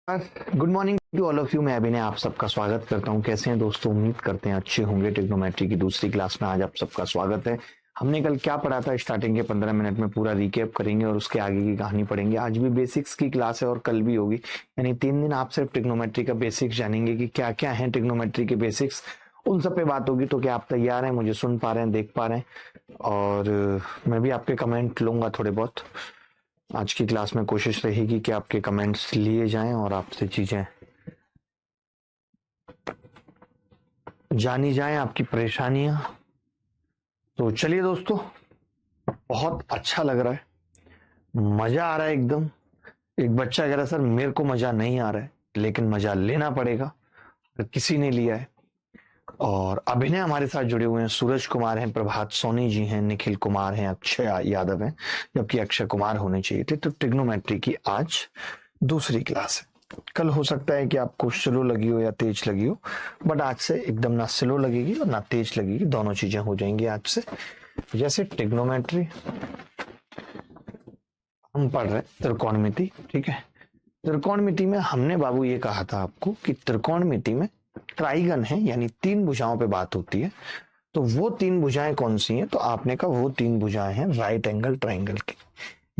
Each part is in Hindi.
Good morning to all of you. मैं अभिनय आप सबका स्वागत करता हूं। कैसे हैं दोस्तों? उम्मीद करते हैं अच्छे होंगे। ट्रिग्नोमेट्री की दूसरी क्लास में आज आप सबका स्वागत है। हमने कल क्या पढ़ा था स्टार्टिंग के 15 मिनट में पूरा रिकैप करेंगे और उसके आगे की कहानी पढ़ेंगे। आज भी बेसिक्स की क्लास है और कल भी होगी, यानी 3 दिन आप सिर्फ ट्रिग्नोमेट्री का बेसिक्स जानेंगे कि क्या क्या है ट्रिग्नोमेट्री के बेसिक्स, उन सब पे बात होगी। तो क्या आप तैयार हैं? मुझे सुन पा रहे हैं, देख पा रहे हैं? और मैं भी आपके कमेंट लूंगा थोड़े बहुत। आज की क्लास में कोशिश रहेगी कि आपके कमेंट्स लिए जाएं और आपसे चीजें जानी जाए, आपकी परेशानियां। तो चलिए दोस्तों, बहुत अच्छा लग रहा है, मजा आ रहा है एकदम। एक बच्चा कह रहा है सर मेरे को मजा नहीं आ रहा है, लेकिन मजा लेना पड़ेगा, किसी ने लिया है। और अभिनय हमारे साथ जुड़े हुए हैं, सूरज कुमार हैं, प्रभात सोनी जी हैं, निखिल कुमार हैं, अक्षय यादव हैं, जबकि अक्षय कुमार होने चाहिए थे। तो ट्रिग्नोमेट्री की आज दूसरी क्लास है। कल हो सकता है कि आपको स्लो लगी हो या तेज लगी हो, बट आज से एकदम ना स्लो लगेगी और ना तेज लगेगी, दोनों चीजें हो जाएंगी आज से। जैसे ट्रिग्नोमेट्री हम पढ़ रहे त्रिकोणमिति, ठीक है। त्रिकोणमिति में हमने बाबू ये कहा था आपको कि त्रिकोणमिति में ट्राइगन है, यानी 3 भुजाओं पे बात होती है। तो वो 3 भुजाएं कौन सी हैं? तो आपने कहा वो 3 भुजाएं हैं राइट एंगल ट्राइंगल की,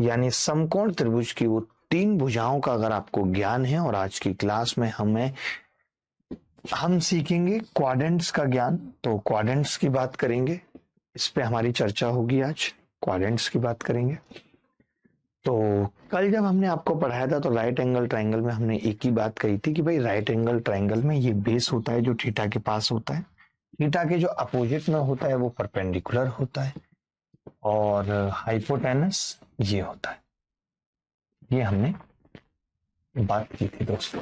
यानी समकोण त्रिभुज की वो 3 भुजाओं का अगर आपको ज्ञान है। और आज की क्लास में हम सीखेंगे क्वाड्रेंट्स का ज्ञान। तो क्वाड्रेंट्स की बात करेंगे, इस पे हमारी चर्चा होगी आज। क्वाड्रेंट्स की बात करेंगे। तो कल जब हमने आपको पढ़ाया था तो राइट एंगल ट्राइंगल में हमने एक ही बात कही थी कि भाई राइट एंगल ट्राइंगल में ये बेस होता है जो थीटा के पास होता है, थीटा के जो अपोजिट में होता है वो परपेंडिकुलर होता है, और हाइपोटेनस ये होता है। ये हमने बात की थी दोस्तों,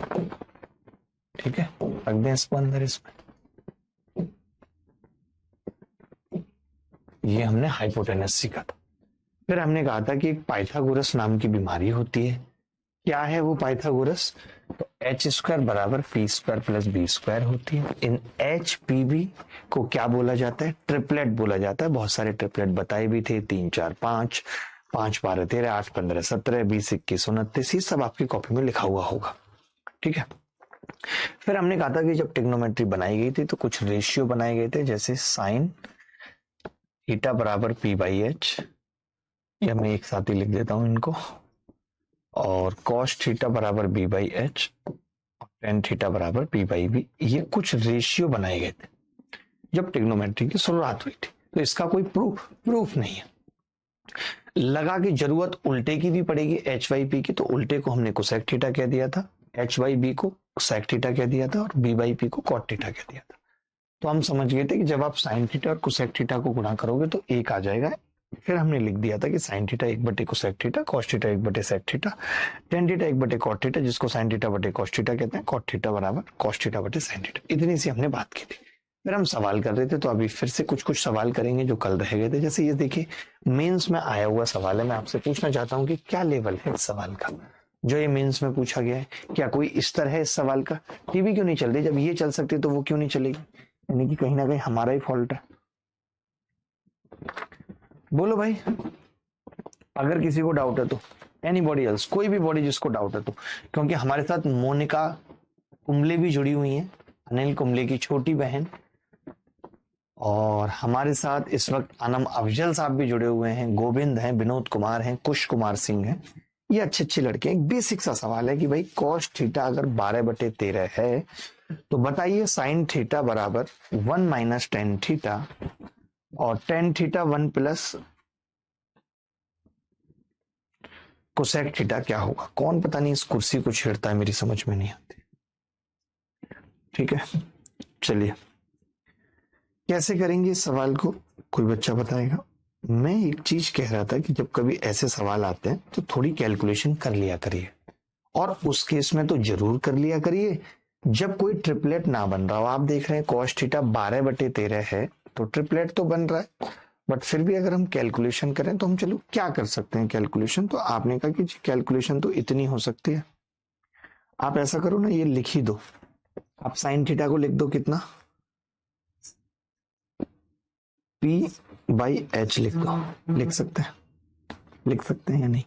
ठीक है। रख दें इसको अंदर। इसमें ये हमने हाइपोटेनस सीखा था। फिर हमने कहा था कि एक पाइथागोरस नाम की बीमारी होती है। क्या है वो पाइथागोरस? तो एच स्क्वायर बराबर P square plus B square होती है। इन एच पी बी को क्या बोला जाता है? ट्रिपलेट बोला जाता है। बहुत सारे ट्रिपलेट बताए भी थे, 3 4 5, 5 12 13, 8 15 17, 20 21 29, ये सब आपकी कॉपी में लिखा हुआ होगा, ठीक है। फिर हमने कहा था कि जब ट्रिग्नोमेट्री बनाई गई थी तो कुछ रेशियो बनाए गए थे, जैसे साइन थीटा बराबर पी बाई एच, या मैं एक साथ ही लिख देता हूं इनको, और कॉस थीटा बराबर B by H, tan theta बराबर पी बाई बी। ये कुछ रेशियो बनाए गए थे जब ट्रिग्नोमेट्री की शुरुआत हुई थी। तो इसका कोई प्रूफ नहीं है। लगा कि जरूरत उल्टे की भी पड़ेगी एच वाई पी की, तो उल्टे को हमने कोसेक थीटा कह दिया था, एच वाई बी को सेक थीटा कह दिया था, और बी बाई पी को कॉट थीटा कह दिया था। तो हम समझ गए थे कि जब आप साइन थीटा और कोसेक थीटा को गुणा करोगे तो एक आ जाएगा। फिर हमने लिख दिया था कि sine theta 1/2 cosec theta, cos theta 1/2 sec theta, tan theta 1/2 cot theta, जिसको साइन थीटा बटे कॉस थीटा कहते हैं, कॉट थीटा बराबर कॉस थीटा बटे साइन थीटा। इतनी सी हमने बात की थी। फिर हम सवाल कर रहे थे, तो अभी फिर से कुछ सवाल करेंगे जो कल रह गए थे। जैसे ये देखिए, मेंस में आया हुआ सवाल है। मैं आपसे पूछना चाहता हूँ कि क्या लेवल है इस सवाल का जो ये मेंस में पूछा गया है। क्या कोई स्तर है इस सवाल का? टीवी क्यों नहीं चल रही? जब ये चल सकती तो वो क्यों नहीं चलेगी? यानी कि कहीं ना कहीं हमारा ही फॉल्ट है। बोलो भाई, अगर किसी को डाउट है तो। एनीबॉडी एल्स, कोई भी बॉडी जिसको डाउट है तो। क्योंकि हमारे साथ मोनिका कुंबले भी जुड़ी हुई हैं, अनिल कुंबले की छोटी बहन, और हमारे साथ इस वक्त अनम अफजल साहब भी जुड़े हुए हैं, गोविंद हैं, विनोद कुमार हैं, कुश कुमार सिंह हैं। ये अच्छे अच्छे लड़के हैं। एक बेसिक सा सवाल है कि भाई कॉस थीटा अगर 12/13 है तो बताइए साइन थीटा बराबर 1 माइनस टेन थीटा और tan theta 1 plus cosec theta क्या होगा? कौन पता नहीं इस कुर्सी को छेड़ता है, मेरी समझ में नहीं आती। ठीक है, चलिए कैसे करेंगे इस सवाल को, कोई बच्चा बताएगा? मैं एक चीज कह रहा था कि जब कभी ऐसे सवाल आते हैं तो थोड़ी कैलकुलेशन कर लिया करिए, और उस केस में तो जरूर कर लिया करिए जब कोई ट्रिपलेट ना बन रहा हो। आप देख रहे हैं कॉस थीटा 12/13 है तो ट्रिपलेट तो बन रहा है, बट फिर भी अगर हम कैलकुलेशन करें तो हम चलो क्या कर सकते हैं कैलकुलेशन। तो आपने कहा कि कैलकुलेशन तो इतनी हो सकती है। आप ऐसा करो ना, ये लिख ही दो। आप साइन थीटा को लिख दो कितना, पी बाई एच लिख दो। लिख सकते हैं? लिख सकते हैं या नहीं?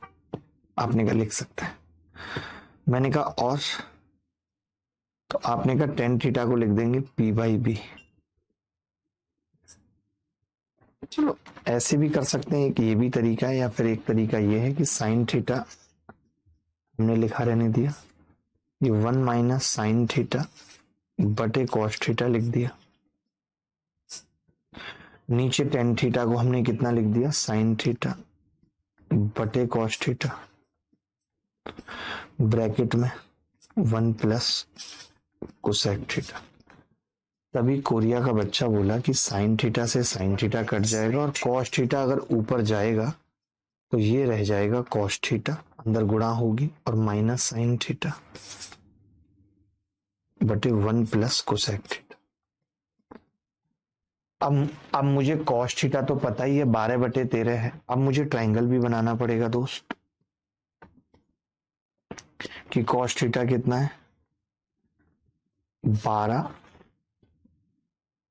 आपने कहा लिख सकते हैं। मैंने कहा और तो आपने कहा टेन थीटा को लिख देंगे पी बाई बी। चलो ऐसे भी कर सकते हैं, एक ये भी तरीका है, या फिर एक तरीका ये है कि साइन थीटा हमने लिखा रहने दिया, ये 1 माइनस साइन थीटा बटे कॉस थीटा लिख दिया। नीचे टेन थीटा को हमने कितना लिख दिया, साइन थीटा बटे कॉस थीटा, ब्रैकेट में 1 प्लस कोसेक थीटा। तभी कोरिया का बच्चा बोला कि साइन थीटा से साइन थीटा कट जाएगा और कॉस थीटा अगर ऊपर जाएगा तो ये रह जाएगा कॉस थीटा, अंदर गुणा होगी और माइनस साइन थीटा बटे 1 प्लस कोसेक थीटा। अब मुझे कॉस थीटा तो पता ही है 12/13 है। अब मुझे ट्राइंगल भी बनाना पड़ेगा दोस्त, कि कॉस थीटा कितना है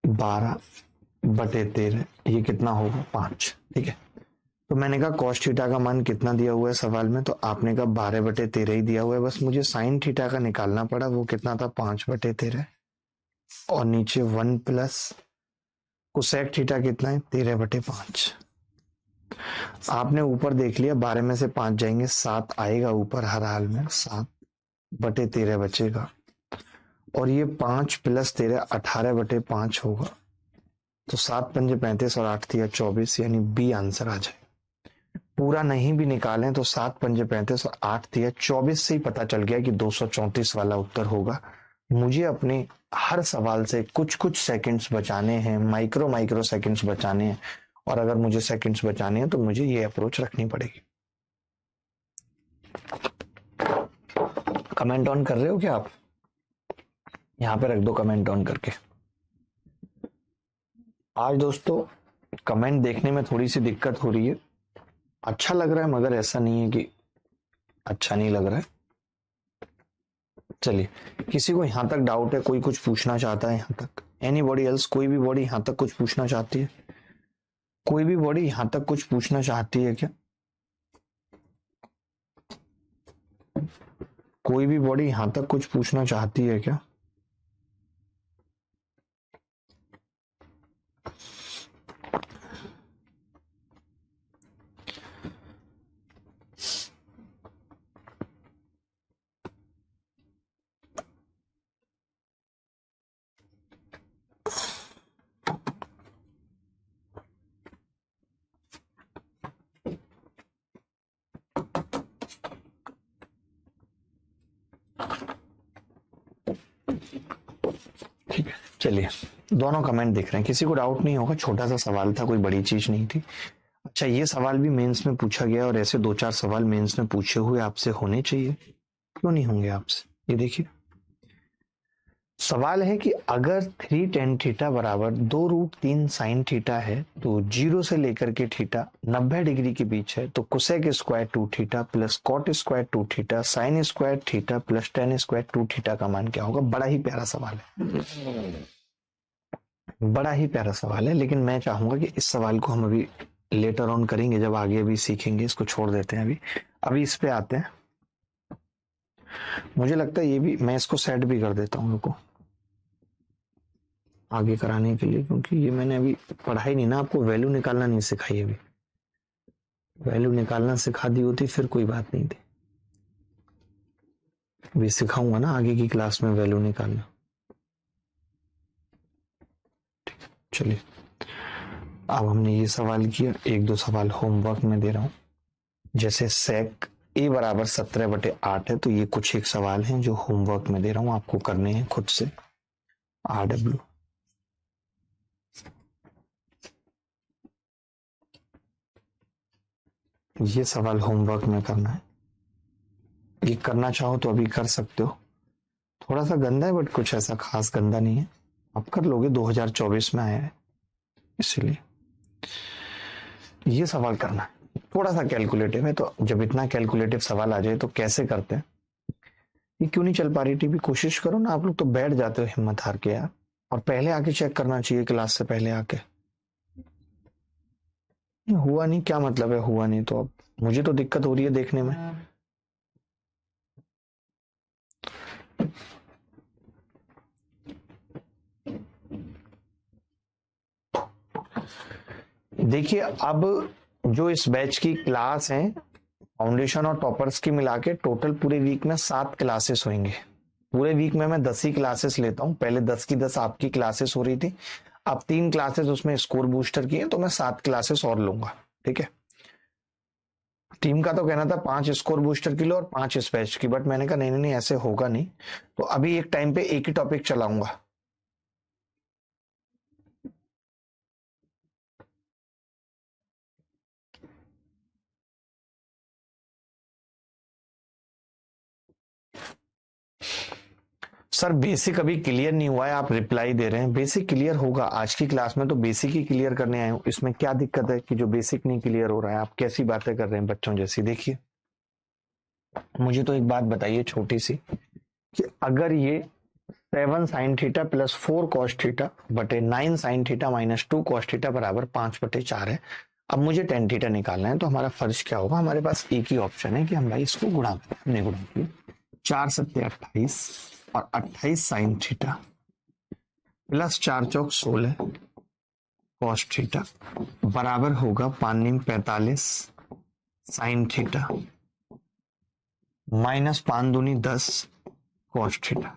12/13, ये कितना होगा 5। ठीक है, तो मैंने कहा कॉस थीटा का मान कितना दिया हुआ है सवाल में, तो आपने कहा 12/13 ही दिया हुआ है। बस मुझे साइन थीटा का निकालना पड़ा, वो कितना था 5/13, और नीचे 1 प्लस कोसेक थीटा कितना है 13/5। आपने ऊपर देख लिया 12 में से 5 जाएंगे 7 आएगा ऊपर, हर हाल में 7/13 बचेगा, और ये 5 प्लस 13 18/5 होगा। तो 7 पंजे 35 और 8 दिया 24, यानी बी आंसर आ जाए। पूरा नहीं भी निकालें तो 7 पंजे 35 और 8 दिया 24 से ही पता चल गया कि 234 वाला उत्तर होगा। मुझे अपने हर सवाल से कुछ कुछ सेकंड्स बचाने हैं, माइक्रो सेकंड्स बचाने हैं, और अगर मुझे सेकंड्स बचाने हैं तो मुझे ये अप्रोच रखनी पड़ेगी। कमेंट ऑन कर रहे हो क्या आप? यहां पे रख दो कमेंट ऑन करके। आज दोस्तों कमेंट देखने में थोड़ी सी दिक्कत हो रही है, अच्छा लग रहा है मगर ऐसा नहीं है कि अच्छा नहीं लग रहा है। चलिए, किसी को यहां तक डाउट है, कोई कुछ पूछना चाहता है यहां तक? Anybody else? कोई भी बॉडी यहां तक कुछ पूछना चाहती है? कोई भी बॉडी यहां तक कुछ पूछना चाहती है क्या? कोई भी बॉडी यहां तक कुछ पूछना चाहती है क्या? ठीक है, चलिए दोनों कमेंट देख रहे हैं, किसी को डाउट नहीं होगा, छोटा सा सवाल था, कोई बड़ी चीज नहीं थी। अच्छा, ये सवाल भी मेंस में पूछा गया, और ऐसे 2-4 सवाल मेंस में पूछे हुए आपसे होने चाहिए, क्यों नहीं होंगे आपसे? ये देखिए, सवाल है कि अगर 3 tan थीटा बराबर 2√3 sin थीटा है, तो 0 से लेकर के थीटा 90 डिग्री के बीच है, तो cosec square 2 theta plus cot square 2 theta sine square theta plus tan square 2 theta का मान क्या होगा? बड़ा ही प्यारा सवाल है, बड़ा ही प्यारा सवाल है, लेकिन मैं चाहूंगा कि इस सवाल को हम अभी लेटर ऑन करेंगे, जब आगे अभी सीखेंगे, इसको छोड़ देते हैं अभी इस पे आते हैं। मुझे लगता है ये भी मैं इसको सेट भी कर देता हूँ रुको, आगे कराने के लिए, क्योंकि ये मैंने अभी पढ़ा ही नहीं ना, आपको वैल्यू निकालना नहीं सिखाई। अभी वैल्यू निकालना सिखा दी होती फिर कोई बात नहीं थी, अभी सिखाऊंगा ना आगे की क्लास में वैल्यू निकालना। चलिए, अब हमने ये सवाल किया, 1-2 सवाल होमवर्क में दे रहा हूं, जैसे सेक ए बराबर 17/8 है, तो ये कुछ एक सवाल हैं जो होमवर्क में दे रहा हूं, आपको करने हैं खुद से। RW ये सवाल होमवर्क में करना है, ये करना चाहो तो अभी कर सकते हो, थोड़ा सा गंदा है बट कुछ ऐसा खास गंदा नहीं है, आप कर लोगे, 2024 में आया है इसीलिए। ये सवाल करना है, थोड़ा सा कैलकुलेटिव है, तो जब इतना कैलकुलेटिव सवाल आ जाए तो कैसे करते हैं? ये क्यों नहीं चल पा रही टीवी? कोशिश करो ना, आप लोग तो बैठ जाते हो हिम्मत हार के यार, और पहले आके चेक करना चाहिए, क्लास से पहले आके। हुआ नहीं क्या मतलब है हुआ नहीं? तो अब मुझे तो दिक्कत हो रही है देखने में। देखिए अब जो इस बैच की क्लास है फाउंडेशन और टॉपर्स की मिला के टोटल पूरे वीक में 7 क्लासेस होंगे। पूरे वीक में मैं 10 ही क्लासेस लेता हूँ। पहले 10 की 10 आपकी क्लासेस हो रही थी, अब 3 क्लासेस उसमें स्कोर बूस्टर की है, तो मैं 7 क्लासेस और लूंगा। ठीक है, टीम का तो कहना था 5 स्कोर बूस्टर की लो और 5 इस बैच की, बट मैंने कहा नहीं नहीं नहीं ऐसे होगा नहीं, तो अभी एक टाइम पे एक ही टॉपिक चलाऊंगा। सर बेसिक अभी क्लियर नहीं हुआ है, आप रिप्लाई दे रहे हैं। बेसिक क्लियर होगा आज की क्लास में, तो बेसिक ही क्लियर करने आए हूं। इसमें क्या दिक्कत है कि जो बेसिक नहीं क्लियर हो रहा है? आप कैसी बातें कर रहे हैं बच्चों जैसी? देखिए मुझे तो एक बात बताइए छोटी सी, कि अगर ये 7 sine theta plus 4 cos theta बटे 9 sine theta minus 2 cos theta बराबर 5/4 है, अब मुझे टेन थीटा निकालना है, तो हमारा फर्ज क्या होगा? हमारे पास एक ही ऑप्शन है कि हम भाई इसको गुणा करें। हमने गुणा किया, 4 सत्ते 28 और 28 साइन थीटा प्लस 4 चौक 16 कॉस थीटा बराबर होगा 5 45 साइन थीटा माइनस 5 दूनी 10 कॉस थीटा।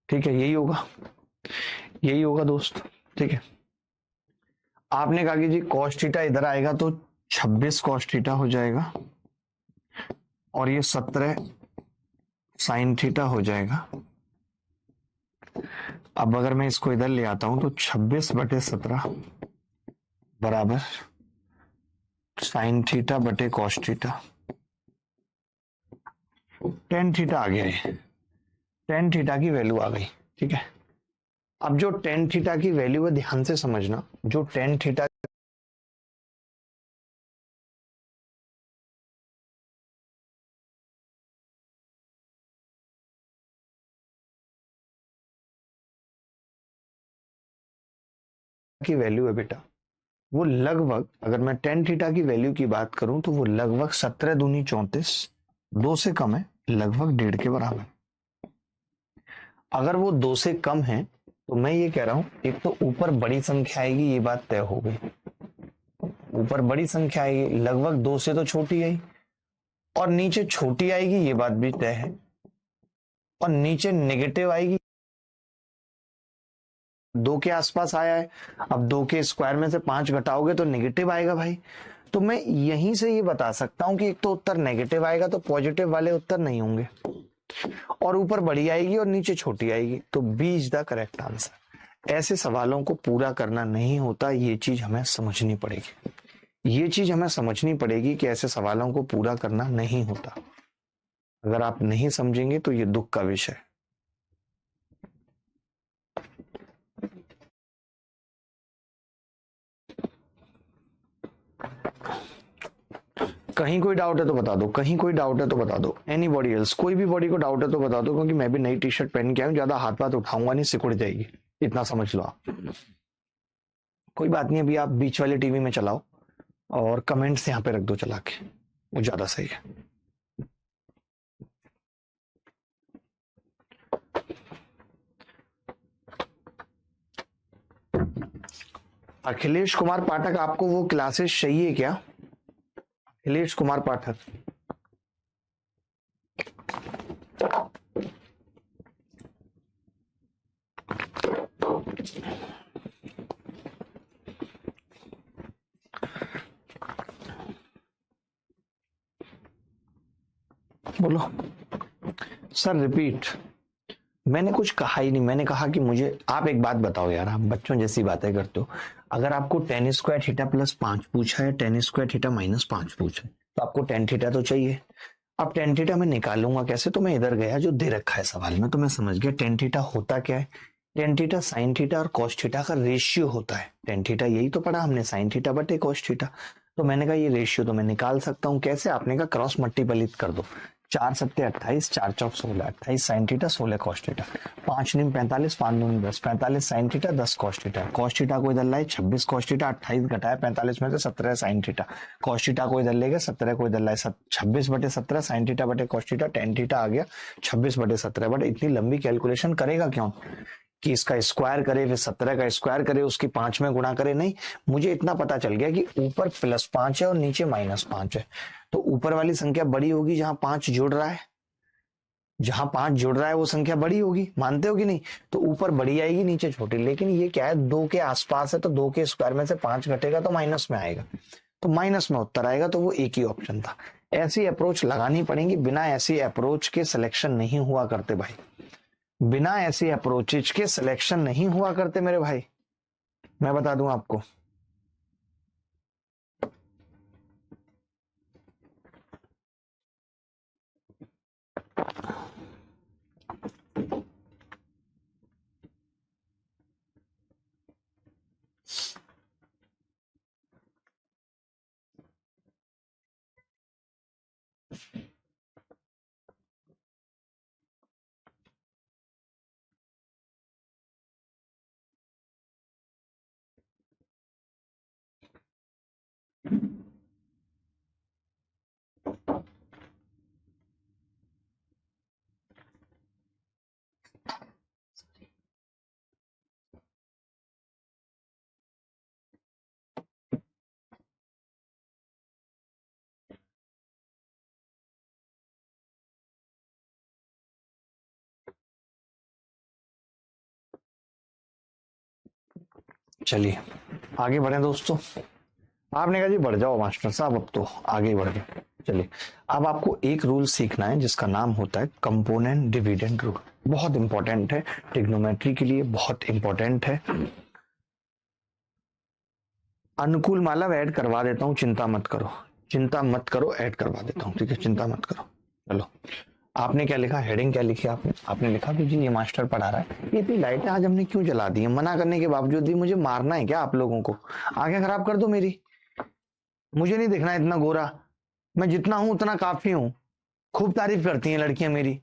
ठीक है, यही होगा, यही होगा दोस्त। ठीक है, आपने कहा कि जी कॉस थीटा इधर आएगा तो 26 कॉस थीटा हो जाएगा और ये 17 साइन थीटा हो जाएगा। अब अगर मैं इसको इधर ले आता हूं तो 26/17 बराबर साइन थीटा बटे कॉस थीटा। टेन थीटा आ गया है, टेन थीटा की वैल्यू आ गई। ठीक है, अब जो टेन थीटा की वैल्यू है ध्यान से समझना, जो टेन थीटा की वैल्यू है बेटा, वो लगभग, अगर मैं टेन थीटा की वैल्यू की बात करूं तो वो लगभग 17 दूनी 34, 2 से कम है, लगभग 1.5 के बराबर। अगर वो 2 से कम है तो मैं ये कह रहा हूं, एक तो ऊपर बड़ी संख्या आएगी, ये बात तय हो गई, ऊपर बड़ी संख्या आएगी लगभग 2 से तो छोटी आई, और नीचे छोटी आएगी, ये बात भी तय है, और नीचे नेगेटिव आएगी, 2 के आसपास आया है। अब 2 के स्क्वायर में से 5 घटाओगे तो नेगेटिव आएगा भाई। तो मैं यहीं से ये बता सकता हूं कि एक तो उत्तर नेगेटिव आएगा, तो पॉजिटिव वाले उत्तर नहीं होंगे, और ऊपर बड़ी आएगी और नीचे छोटी आएगी, तो B is the correct answer. ऐसे सवालों को पूरा करना नहीं होता, ये चीज हमें समझनी पड़ेगी, ये चीज हमें समझनी पड़ेगी कि ऐसे सवालों को पूरा करना नहीं होता। अगर आप नहीं समझेंगे तो ये दुख का विषय है। कहीं कोई डाउट है तो बता दो, कहीं कोई डाउट है तो बता दो। एनीबॉडी एल्स, कोई भी बॉडी को डाउट है तो बता दो, क्योंकि मैं भी नई टी शर्ट पहन के आया हूं, ज्यादा हाथ पाथ उठाऊंगा नहीं, सिकुड़ जाएगी, इतना समझ लो आप। कोई बात नहीं, अभी आप बीच वाले टीवी में चलाओ और कमेंट्स यहाँ पे रख दो चला के, वो ज्यादा सही है। अखिलेश कुमार पाठक, आपको वो क्लासेस चाहिए क्या? अखिलेश कुमार पाठक, बोलो सर। रिपीट, मैंने कुछ कहा ही नहीं, मैंने कहा कि मुझे, आप एक बात बताओ यार, आप बच्चों जैसी बातें करते हो। अगर आपको टेन स्क्वायर थीटा प्लस 5 पूछा है, टेन स्क्वायर थीटा माइनस 5 पूछा है, तो आपको टेन थीटा तो चाहिए। अब टेन थीटा मैं निकालूंगा कैसे? तो मैं इधर गया, जो दे रखा है सवाल में, तो मैं समझ गया टेन थीटा होता क्या है। टेन थीटा साइन थीटा और कॉस थीटा का रेशियो होता है। टेन थीटा यही तो पढ़ा हमने, साइन थीटा बटे कॉस थीटा। तो मैंने कहा ये रेशियो तो मैं निकाल सकता हूँ, कैसे? आपने कहा क्रॉस मल्टीपलित कर दो, 4 सत्ते 28, 4 चौक 16, 28 साइन थीटा 16 कॉस थीटा, 5 नीम 45, 5 दूनी 10, 45 sine theta 10 cos theta. Cos theta को इधर लाए 26 कॉस थीटा, 28 घटाया 45 में से 17 साइन थीटा, कॉस थीटा को इधर ले गए, 17 को इधर लाए, 26/17 साइन थीटा बटे कॉस थीटा, टेन थीटा आ गया 26/17। बट इतनी लंबी कैलकुलेशन करेगा क्यों? कि इसका स्क्वायर करे, फिर 17 का स्क्वायर करे, उसकी 5 में गुणा करे, नहीं। मुझे इतना पता चल गया कि ऊपर +5 है और नीचे -5 है, तो ऊपर वाली संख्या बड़ी होगी जहां 5 जुड़ रहा है, जहां 5 जुड़ रहा है वो संख्या बड़ी होगी, मानते हो कि नहीं? तो ऊपर बड़ी आएगी, नीचे छोटी। लेकिन ये क्या है, 2 के आसपास है, तो 2 के स्क्वायर में से 5 घटेगा तो माइनस में आएगा, तो माइनस में उत्तर आएगा, तो वो एक ही ऑप्शन था। ऐसी अप्रोच लगानी पड़ेगी, बिना ऐसी अप्रोच के सिलेक्शन नहीं हुआ करते भाई, बिना ऐसी अप्रोचेज के सिलेक्शन नहीं हुआ करते मेरे भाई, मैं बता दूं आपको। चलिए आगे बढ़े दोस्तों। आपने कहा जी बढ़ जाओ मास्टर साहब, अब तो आगे बढ़ गए। चलिए अब आपको एक रूल सीखना है जिसका नाम होता है कंपोनेंट डिविडेंड रूल। बहुत इंपॉर्टेंट है, ट्रिग्नोमेट्री के लिए बहुत इंपॉर्टेंट है। अनुकूल माला ऐड करवा देता हूं, चिंता मत करो, चिंता मत करो, ऐड करवा देता हूं, ठीक है, चिंता मत करो। चलो आपने क्या लिखा, हेडिंग क्या लिखी आपने? आपने लिखा कि जी ये मास्टर पढ़ा रहा है, ये इतनी लाइटें आज हमने क्यों जला दी है? मना करने के बावजूद भी मुझे मारना है क्या आप लोगों को? आंखें खराब कर दो मेरी, मुझे नहीं दिखना इतना गोरा, मैं जितना हूं उतना काफी हूं। खूब तारीफ करती हैं लड़कियां मेरी,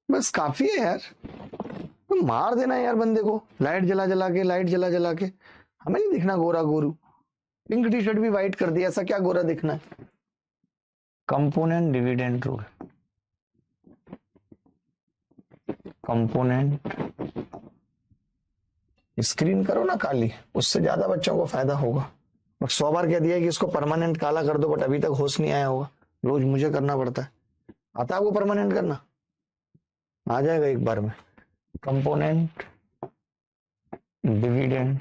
बस काफी है यार। तो मार देना यार बंदे को, लाइट जला जला के, लाइट जला जला के। हमें नहीं दिखना गोरा गोरू, पिंक टी शर्ट भी व्हाइट कर दिया, ऐसा क्या गोरा दिखना है? Component dividend rule, component, screen करो ना काली, उससे ज्यादा बच्चों को फायदा होगा। 100 बार कह दिया कि इसको परमानेंट काला कर दो, बट अभी तक होश नहीं आया होगा। रोज मुझे करना पड़ता है, आता है वो परमानेंट करना? आ जाएगा एक बार में। कंपोनेंट डिविडेंड,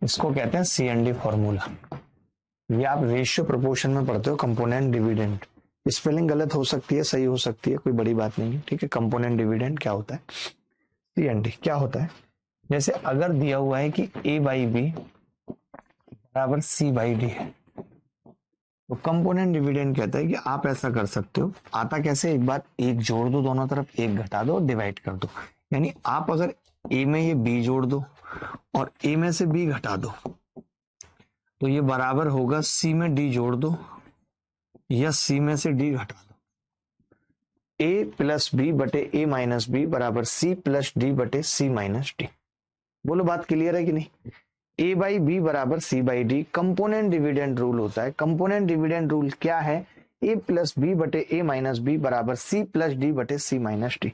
इसको कहते हैं CND फॉर्मूला। ये आप रेशियो प्रोपोर्शन में पढ़ते हो, कंपोनेंट डिविडेंड। स्पेलिंग गलत हो सकती है, सही हो सकती है, कोई बड़ी बात नहीं है, ठीक है। कंपोनेंट डिविडेंड क्या होता है, CND क्या होता है? जैसे अगर दिया हुआ है कि A/B बराबर C/D है, तो कंपोनेंट डिविडेंड कहता है कि आप ऐसा कर सकते हो। आता कैसे, एक बार एक जोड़ दो दोनों तरफ, एक घटा दो, डिवाइड कर दो। यानी आप अगर A में ये B जोड़ दो और A में से B घटा दो, तो ये बराबर होगा C में D जोड़ दो या C में से D घटा दो। A प्लस B बटे A माइनस B बराबर C प्लस D बटे C माइनस D। बोलो बात क्लियर है कि नहीं? A/B बराबर C/D कंपोनेंट डिविडेंड रूल होता है। कंपोनेंट डिविडेंड रूल क्या है? A प्लस B बटे A माइनस B बराबर C प्लस D बटे C माइनस D।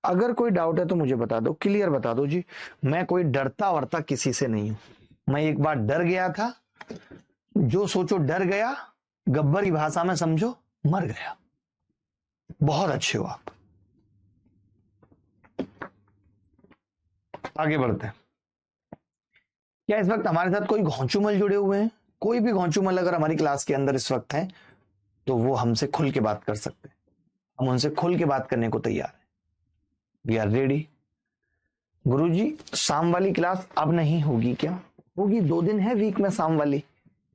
अगर कोई डाउट है तो मुझे बता दो, क्लियर बता दो जी। मैं कोई डरता वरता किसी से नहीं हूं, मैं एक बार डर गया था, जो सोचो डर गया, गब्बर की भाषा में समझो मर गया। बहुत अच्छे हो आप। आगे बढ़ते हैं। क्या इस वक्त हमारे साथ कोई घोंचुमल जुड़े हुए हैं? कोई भी घोंचुमल अगर हमारी क्लास के अंदर इस वक्त है तो वो हमसे खुल के बात कर सकते हैं, हम उनसे खुल के बात करने को तैयार हैं। We are ready. गुरुजी शाम वाली क्लास अब नहीं होगी क्या? होगी, 2 दिन है वीक में शाम वाली,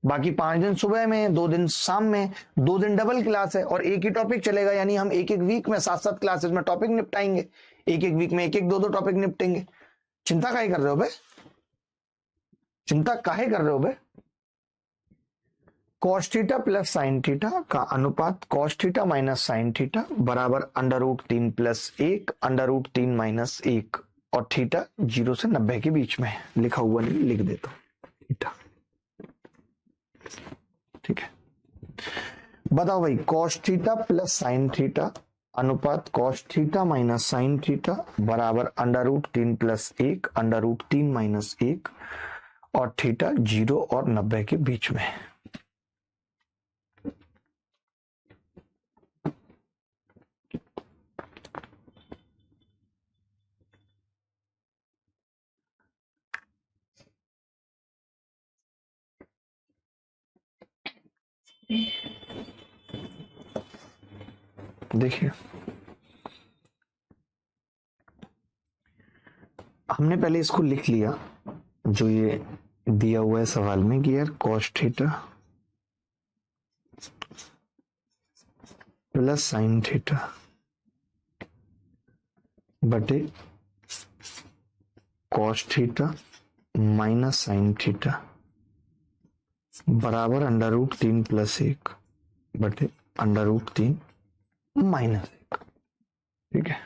बाकी 5 दिन सुबह में, 2 दिन शाम में, 2 दिन डबल क्लास है और एक ही टॉपिक चलेगा। यानी हम एक एक वीक में 7-7 क्लासेस में टॉपिक निपटाएंगे, एक एक वीक में एक एक 2-2 टॉपिक निपटेंगे। चिंता काहे कर रहे हो बे, चिंता काहे कर रहे हो बे? cos theta plus sine theta का अनुपात cos theta minus sine theta बराबर √3 प्लस 1 √3 माइनस 1, और थीटा 0 से 90 के बीच में है, लिखा हुआ नहीं, लिख देता हूं थीटा, ठीक है। बताओ भाई, cos theta plus sine theta अनुपात cos theta minus sine theta बराबर √3 + 1 √3 - 1 और थीटा 0 और 90 के बीच में। देखिए, हमने पहले इसको लिख लिया जो ये दिया हुआ है सवाल में कि यार cos theta plus sine theta बटे cos theta minus sine theta बराबर √3 + 1 बटे √3 - 1। ठीक है,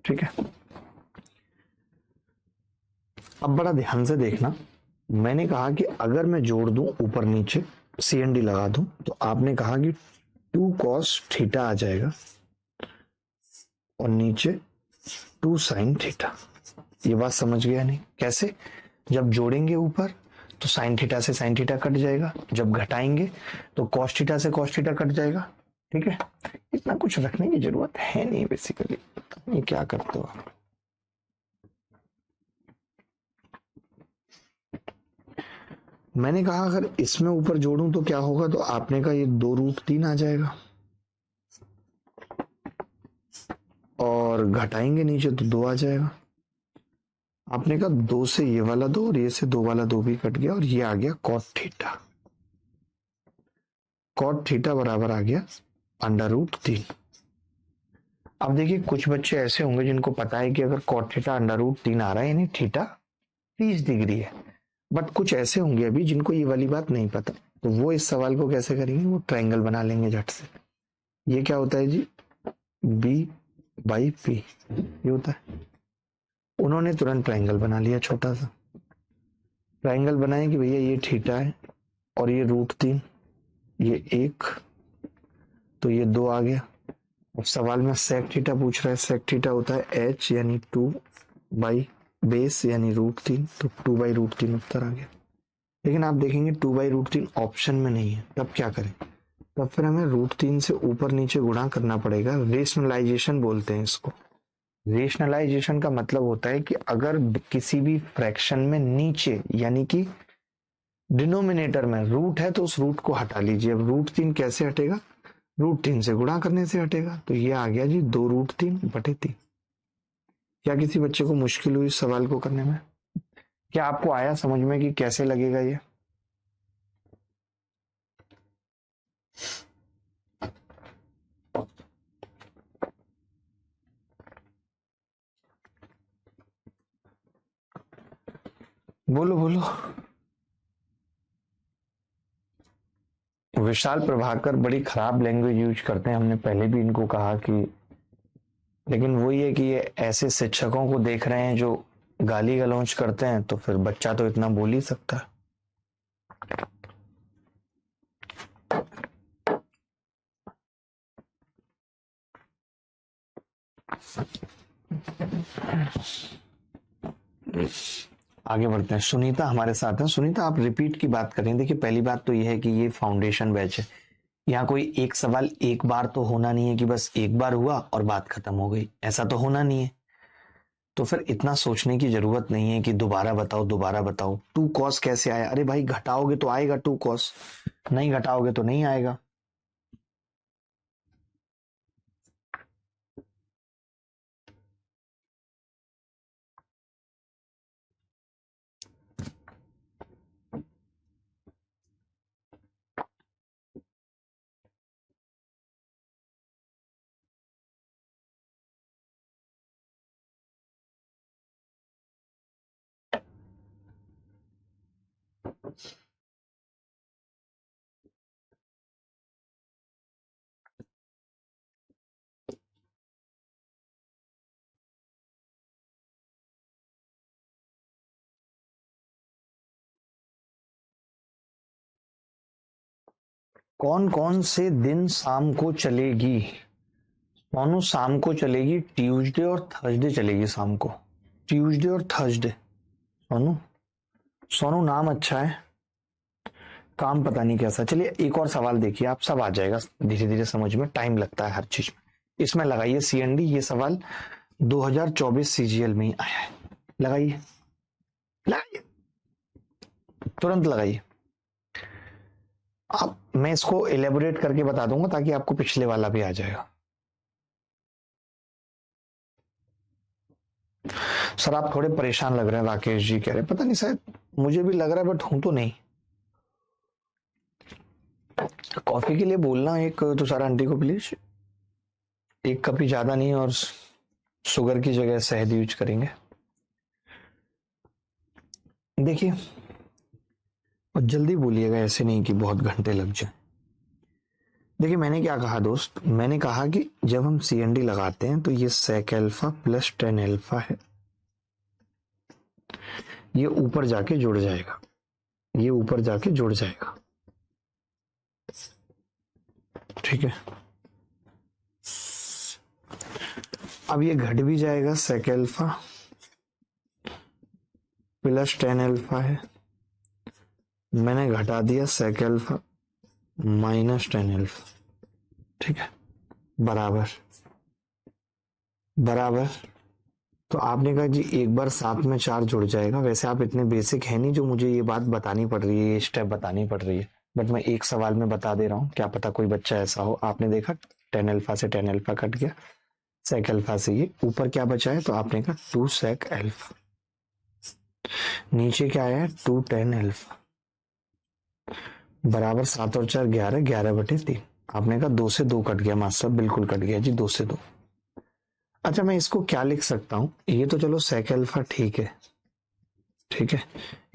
ठीक है। अब बड़ा ध्यान से देखना, मैंने कहा कि अगर मैं जोड़ दूं ऊपर नीचे CND लगा दूं तो आपने कहा कि 2 cos थीटा आ जाएगा और नीचे 2 sin थीटा। ये बात समझ गया नहीं? कैसे? जब जोड़ेंगे ऊपर तो साइन थीटा से साइन थीटा कट जाएगा, जब घटाएंगे तो कॉस थीटा से कॉस थीटा कट जाएगा। ठीक है, इतना कुछ रखने की जरूरत है नहीं बेसिकली। ये क्या करते हो आप? मैंने कहा अगर इसमें ऊपर जोड़ूं तो क्या होगा, तो आपने कहा ये 2√3 आ जाएगा और घटाएंगे नीचे तो 2 आ जाएगा। आपने कहा 2 से ये वाला 2 और ये से 2 वाला 2 भी कट गया और ये आ गया कॉट थीटा। कॉट थीटा बराबर आ गया √3। अब देखिए, कुछ बच्चे ऐसे होंगे जिनको पता है कि अगर कॉट थीटा √3 आ रहा है यानी थीटा 30 डिग्री है, बट कुछ ऐसे होंगे अभी जिनको ये वाली बात नहीं पता, तो वो इस सवाल को कैसे करेंगे, वो ट्रायंगल बना लेंगे झट से। ये क्या होता है जी? B/P ये होता है। उन्होंने तुरंत ट्रायंगल बना लिया, छोटा सा ट्रायंगल बनाए कि भैया ये थीटा है और ये √3, ये 1, तो ये 2 आ गया। अब सवाल में सेक थीटा पूछ रहा है, सेक थीटा होता है H यानी 2/बेस यानी √3, तो 2/√3 उत्तर आ गया। लेकिन आप देखेंगे 2/√3 ऑप्शन में नहीं है, तब क्या करें? तब फिर हमें √3 से ऊपर नीचे गुणा करना पड़ेगा। रेशनलाइजेशन बोलते हैं इसको। रेशनलाइजेशन का मतलब होता है कि अगर किसी भी फ्रैक्शन में नीचे यानी कि डिनोमिनेटर में रूट है तो उस रूट को हटा लीजिए। अब √3 कैसे हटेगा? √3 से गुणा करने से हटेगा। तो ये आ गया जी 2√3/3। क्या किसी बच्चे को मुश्किल हुई इस सवाल को करने में? क्या आपको आया समझ में कि कैसे लगेगा ये? बोलो बोलो। विशाल प्रभाकर बड़ी खराब लैंग्वेज यूज करते हैं, हमने पहले भी इनको कहा कि, लेकिन वही है कि ये ऐसे शिक्षकों को देख रहे हैं जो गाली गलौज करते हैं, तो फिर बच्चा तो इतना बोल ही सकता है। आगे बढ़ते हैं। सुनीता हमारे साथ है। सुनीता, आप रिपीट की बात करें। देखिए, पहली बात तो यह है कि ये फाउंडेशन बैच है, यहाँ कोई एक सवाल एक बार तो होना नहीं है कि बस एक बार हुआ और बात खत्म हो गई, ऐसा तो होना नहीं है। तो फिर इतना सोचने की जरूरत नहीं है कि दोबारा बताओ दोबारा बताओ। 2 cos कैसे आया? अरे भाई, घटाओगे तो आएगा 2 cos, नहीं घटाओगे तो नहीं आएगा। कौन कौन से दिन शाम को चलेगी? सोनू शाम को चलेगी, ट्यूसडे और थर्सडे चलेगी शाम को, ट्यूसडे और थर्सडे। सोनू, सोनू नाम अच्छा है, काम पता नहीं कैसा। चलिए एक और सवाल देखिए, आप सब आ जाएगा धीरे धीरे समझ में, टाइम लगता है हर चीज में। इसमें लगाइए सीएनडी, ये सवाल 2024 सीजीएल में ही आया है। लगाइए, लगाइए, तुरंत लगाइए। अब मैं इसको एलेबोरेट करके बता दूंगा ताकि आपको पिछले वाला भी आ जाएगा। सर आप थोड़े परेशान लग रहे हैं, राकेश जी कह रहे हैं, पता नहीं शायद मुझे भी लग रहा है बट हूं तो नहीं। कॉफी के लिए बोलना एक तुषार आंटी को प्लीज, एक कप ही ज्यादा नहीं, और शुगर की जगह शहद यूज करेंगे। देखिए, और जल्दी बोलिएगा, ऐसे नहीं कि बहुत घंटे लग जाए। देखिए मैंने क्या कहा दोस्त, मैंने कहा कि जब हम सीएनडी लगाते हैं तो ये sec alpha plus tan alpha है, ये ऊपर जाके जुड़ जाएगा, ये ऊपर जाके जुड़ जाएगा, ठीक है। अब ये घट भी जाएगा, sec alpha plus tan alpha है, मैंने घटा दिया sec alpha minus tan alpha, ठीक है, बराबर बराबर। तो आपने कहा जी एक बार 7 में 4 जुड़ जाएगा। वैसे आप इतने बेसिक है नहीं जो मुझे ये बात बतानी पड़ रही है, ये स्टेप बतानी पड़ रही है, बट मैं एक सवाल में बता दे रहा हूँ, क्या पता कोई बच्चा ऐसा हो। आपने देखा टेन अल्फा से टेन अल्फा कट गया, सेक अल्फा से ये ऊपर क्या बचा है, तो आपने कहा 2 सेक अल्फा, नीचे क्या आया है 2 टेन अल्फा, बराबर 7 और 4 11, 11/3। आपने कहा 2 से 2 कट गया मास्टर, बिल्कुल कट गया जी, 2 से 2। अच्छा मैं इसको क्या लिख सकता हूँ, ये तो चलो सेक अल्फा ठीक है, ठीक है,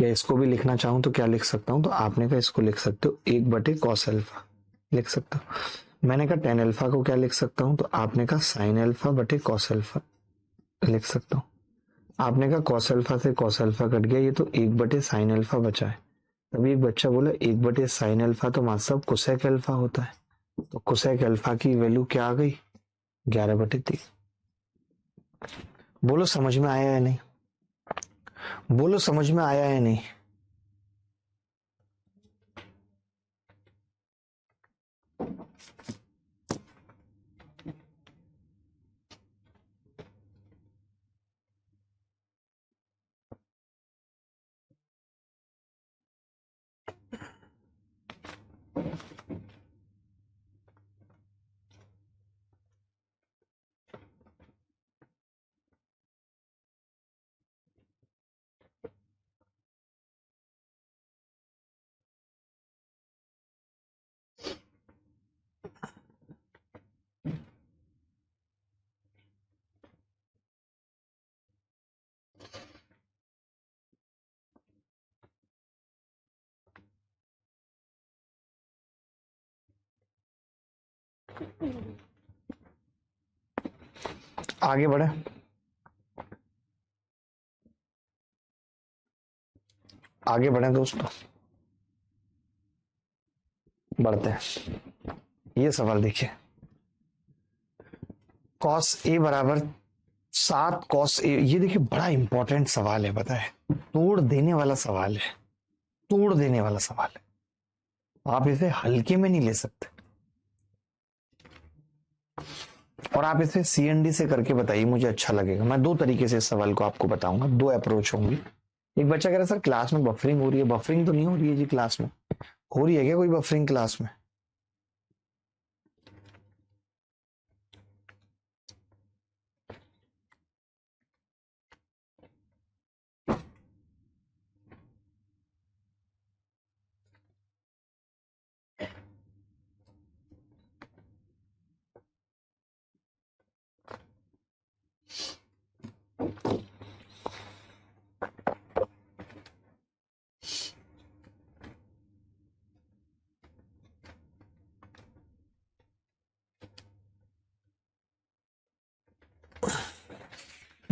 या इसको भी लिखना चाहूं तो क्या लिख सकता हूं, तो आपने कहा इसको लिख सकते हो 1/cos अल्फा, लिख सकता हूं। मैंने कहा टेन अल्फा को क्या लिख सकता हूं, तो आपने कहा साइन अल्फा बटे कॉस अल्फा लिख सकता हूं। आपने कहा कॉस अल्फा से कॉस अल्फा कट गया, ये तो 1/साइन अल्फा बचा है। तभी एक बच्चा बोला 1/साइन अल्फा तो मास्टर कोसेक अल्फा होता है, तो कोसेक अल्फा की वैल्यू क्या आ गई, 11/3। बोलो समझ में आया या नहीं, बोलो समझ में आया या नहीं। आगे बढ़े, आगे बढ़े दोस्तों, बढ़ते हैं। ये सवाल देखिए, कॉस ए बराबर 7 कॉस ए, ये देखिए बड़ा इंपॉर्टेंट सवाल है, पता है, तोड़ देने वाला सवाल है, तोड़ देने वाला सवाल है, आप इसे हल्के में नहीं ले सकते। और आप इसे सीएनडी से करके बताइए, मुझे अच्छा लगेगा। मैं दो तरीके से इस सवाल को आपको बताऊंगा, दो अप्रोच होंगी। एक बच्चा कह रहा है सर क्लास में बफरिंग हो रही है, बफरिंग तो नहीं हो रही है जी, क्लास में हो रही है क्या कोई बफरिंग क्लास में?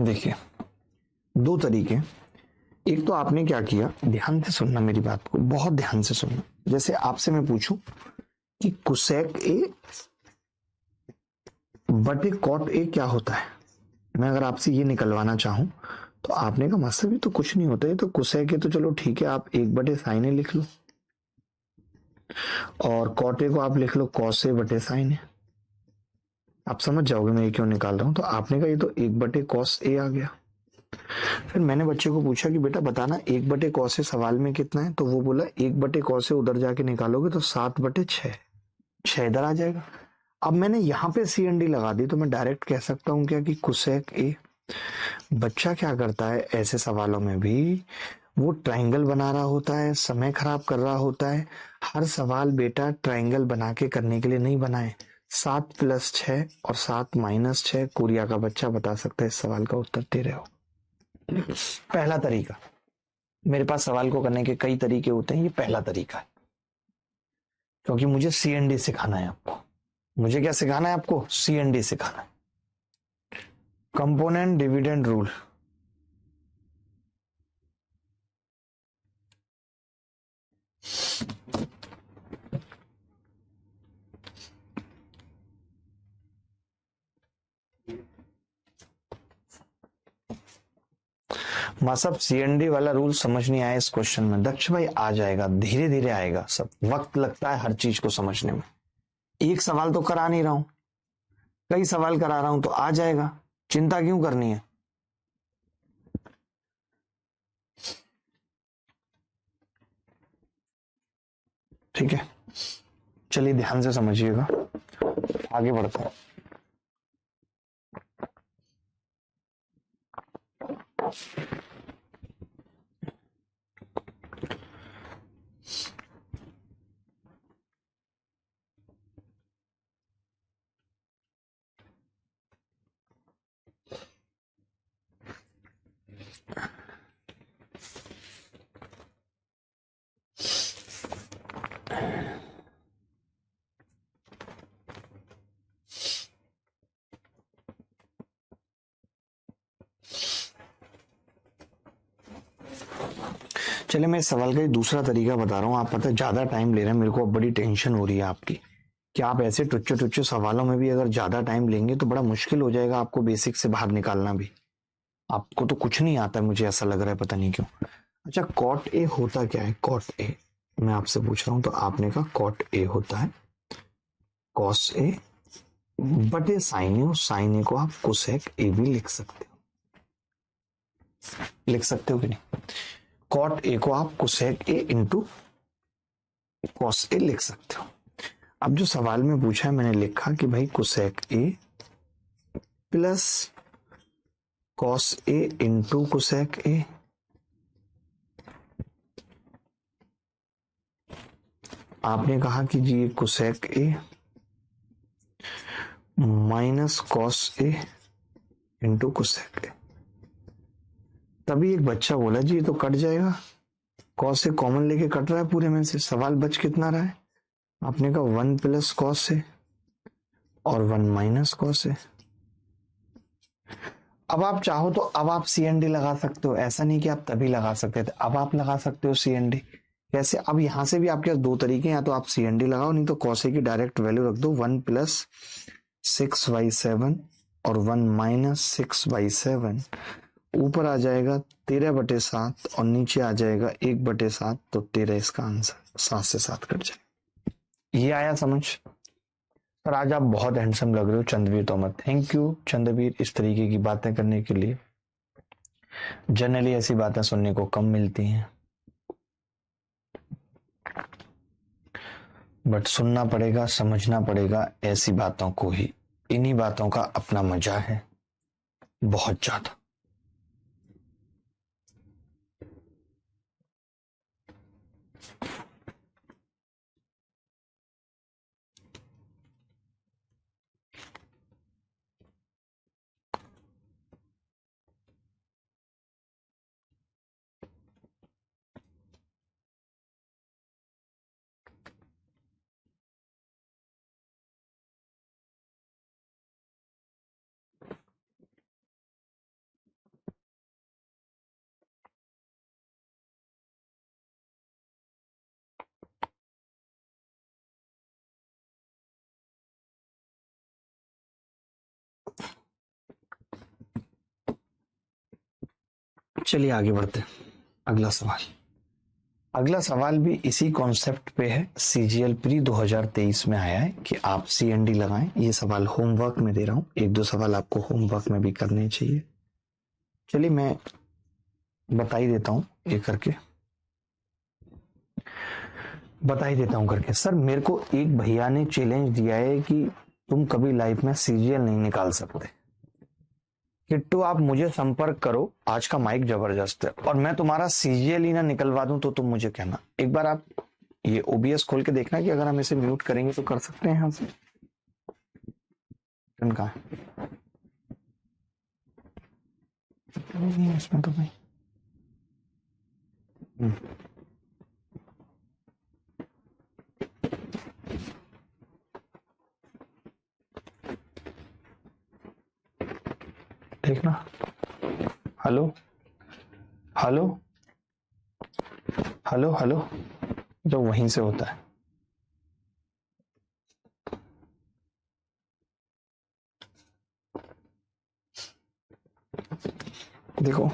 देखिए दो तरीके, एक तो आपने क्या किया, ध्यान से सुनना मेरी बात को, बहुत ध्यान से सुनना। जैसे आपसे मैं पूछूं कि कुसेक ए बटे कॉट ए क्या होता है, मैं अगर आपसे ये निकलवाना चाहूं तो आपने कहा मास्टर भी तो कुछ नहीं होता है, तो कुसेक ए तो चलो ठीक है, आप एक बटे साइन ए लिख लो और कॉट ए को आप लिख लो कॉस ए बटे साइन ए। आप समझ जाओगे मैं ये क्यों निकाल रहा हूं। तो आपने कहा ये तो एक बटे कॉस ए आ गया। फिर मैंने बच्चे को पूछा कि बेटा बताना एक बटे कॉस ए सवाल में कितना है, तो वो बोला एक बटे कॉस ए उधर जाके निकालोगे तो 7/6, 6 इधर आ जाएगा। अब मैंने यहाँ पे सी एन डी लगा दी तो मैं डायरेक्ट कह सकता हूँ क्या कि कुसेक ए। बच्चा क्या करता है ऐसे सवालों में भी, वो ट्रायंगल बना रहा होता है, समय खराब कर रहा होता है। हर सवाल बेटा ट्रायंगल बना के करने के लिए नहीं बनाए। 7+6 और 7-6 कोरिया का बच्चा बता सकता है इस सवाल का उत्तर दे रहे हो। पहला तरीका, मेरे पास सवाल को करने के कई तरीके होते हैं, ये पहला तरीका है क्योंकि मुझे सी एन डी सिखाना है आपको। मुझे क्या सिखाना है आपको? सी एन डी सिखाना है। कंपोनेंट डिविडेंड रूल, सब सीएनडी वाला रूल समझ नहीं आया इस क्वेश्चन में, दक्ष भाई आ जाएगा, धीरे धीरे आएगा, सब वक्त लगता है हर चीज को समझने में। एक सवाल तो करा नहीं रहा हूं, कई सवाल करा रहा हूं तो आ जाएगा, चिंता क्यों करनी है। ठीक है, चलिए ध्यान से समझिएगा, आगे बढ़ता है। चलिए मैं इस सवाल का एक दूसरा तरीका बता रहा हूँ। आप पता है ज्यादा टाइम ले रहे हैं, मेरे को अब बड़ी टेंशन हो रही है आपकी कि आप ऐसे टुच्चे टुच्चे सवालों में भी अगर ज्यादा टाइम लेंगे तो बड़ा मुश्किल हो जाएगा आपको बेसिक से बाहर निकालना भी। आपको तो कुछ नहीं आता है, मुझे ऐसा लग रहा है, पता नहीं क्यों। अच्छा कॉट ए होता क्या है? कॉट ए मैं आपसे पूछ रहा हूं तो आपने कहा कॉट ए होता है कॉस ए बटे साइन ए, और साइन ए को आप कोसेक ए भी लिख सकते हो। लिख सकते हो कि नहीं? कॉट ए को आप cosec A into cos A लिख सकते हो। अब जो सवाल में पूछा है मैंने लिखा कि भाई cosec A plus cos A into cosec ए, आपने कहा कि जी ये cosec A minus cos A into cosec ए। तभी एक बच्चा बोला जी ये तो कट जाएगा, कॉस से कॉमन लेके कट रहा है पूरे में से, सवाल बच कितना रहा है? आपने कहा 1 प्लस कॉस से और 1 माइनस कॉस से। अब आप चाहो तो अब आप सी एन डी लगा सकते हो, ऐसा नहीं कि आप तभी लगा सकते थे, अब आप लगा सकते हो सी एन डी। कैसे? अब यहां से भी आपके पास दो तरीके हैं, या तो आप सी एन डी लगाओ, नहीं तो कॉस ए की डायरेक्ट वैल्यू रख दो 1 प्लस 6/7 और 1 माइनस 6/7। ऊपर आ जाएगा 13/7 और नीचे आ जाएगा 1/7, तो 13 इसका आंसर, 7 से 7 कट जाए। ये आया समझ? पर आज आप बहुत हैंडसम लग रहे हो चंद्रवीर तोमर, थैंक यू चंद्रवीर इस तरीके की बातें करने के लिए। जनरली ऐसी बातें सुनने को कम मिलती हैं, बट सुनना पड़ेगा, समझना पड़ेगा ऐसी बातों को ही। इन्हीं बातों का अपना मजा है बहुत ज्यादा। चलिए आगे बढ़ते हैं। अगला सवाल भी इसी कॉन्सेप्ट पे है। सीजीएल प्री 2023 में आया है कि आप सीएनडी लगाएं। ये सवाल होमवर्क में दे रहा हूं, एक दो सवाल आपको होमवर्क में भी करने चाहिए। चलिए मैं बता ही देता हूं ये करके, सर मेरे को एक भैया ने चैलेंज दिया है कि तुम कभी लाइफ में सीजीएल नहीं निकाल सकते, किट्टू आप मुझे संपर्क करो, आज का माइक जबरदस्त है और मैं तुम्हारा सीजीएल ही ना निकलवा दूं तो तुम मुझे कहना। एक बार आप ये ओबीएस खोल के देखना कि अगर हम इसे म्यूट करेंगे तो कर सकते हैं। यहाँ से कहाँ है इसमें तो भाई। देखना, हेलो हेलो हेलो हेलो, जो वहीं से होता है। देखो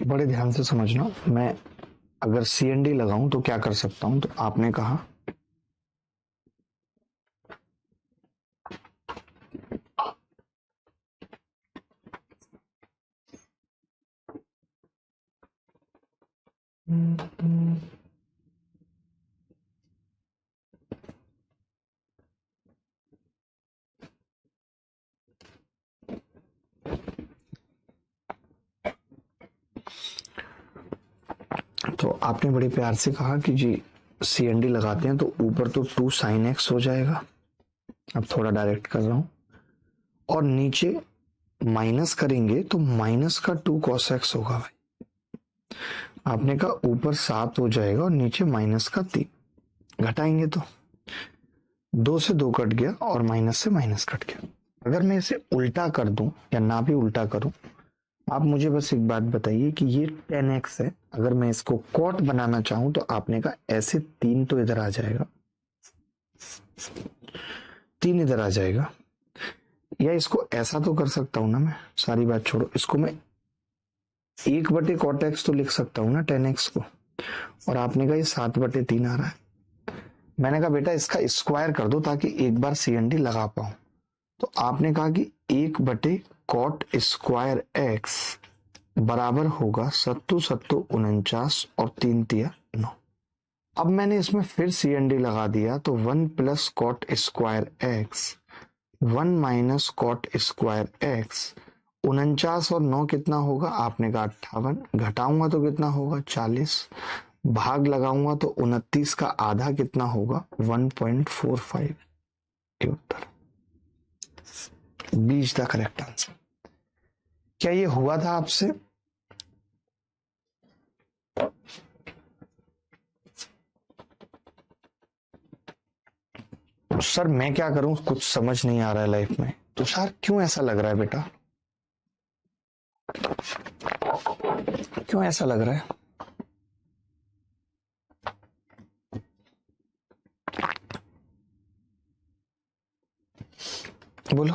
बड़े ध्यान से समझना, मैं अगर सीएनडी लगाऊं तो क्या कर सकता हूं। तो आपने कहा तो आपने बड़े प्यार से कहा कि जी सीएनडी लगाते हैं तो ऊपर तो 2 sin x हो जाएगा। अब थोड़ा डायरेक्ट कर रहा हूं, और नीचे माइनस करेंगे तो माइनस का 2 cos x होगा भाई। आपने कहा ऊपर 7 हो जाएगा और नीचे माइनस का 3, घटाएंगे तो 2 से 2 कट गया और माइनस से माइनस कट गया। अगर मैं इसे उल्टा कर दूं या ना भी उल्टा करूं, आप मुझे बस एक बात बताइए कि ये 10x है, अगर मैं इसको कॉट बनाना चाहूं तो आपने कहा ऐसे 3 तो इधर आ जाएगा, 3 इधर आ जाएगा, या इसको ऐसा तो कर सकता हूं ना, मैं सारी बात छोड़ो, इसको मैं 1/cot x तो लिख सकता हूं ना 10x को, और आपने कहा ये 7/3 आ रहा है। मैंने कहा बेटा इसका स्क्वायर कर दो ताकि एक बार सीएनडी लगा पाऊं। तो आपने कहा कि 1/cot स्क्वायर x बराबर होगा 7 7 49 और 3 तिया 9। अब मैंने इसमें फिर सीएनडी लगा दिया तो 1 + cot square x 1 - cot square x, 49 और 9 कितना होगा, आपने कहा 58, घटाऊंगा तो कितना होगा 40, भाग लगाऊंगा तो 29 का आधा कितना होगा 1.45। ये उत्तर B is the correct answer. क्या ये हुआ था आपसे? सर मैं क्या करूं, कुछ समझ नहीं आ रहा है लाइफ में। तो सर क्यों ऐसा लग रहा है बेटा, क्यों ऐसा लग रहा है? बोलो।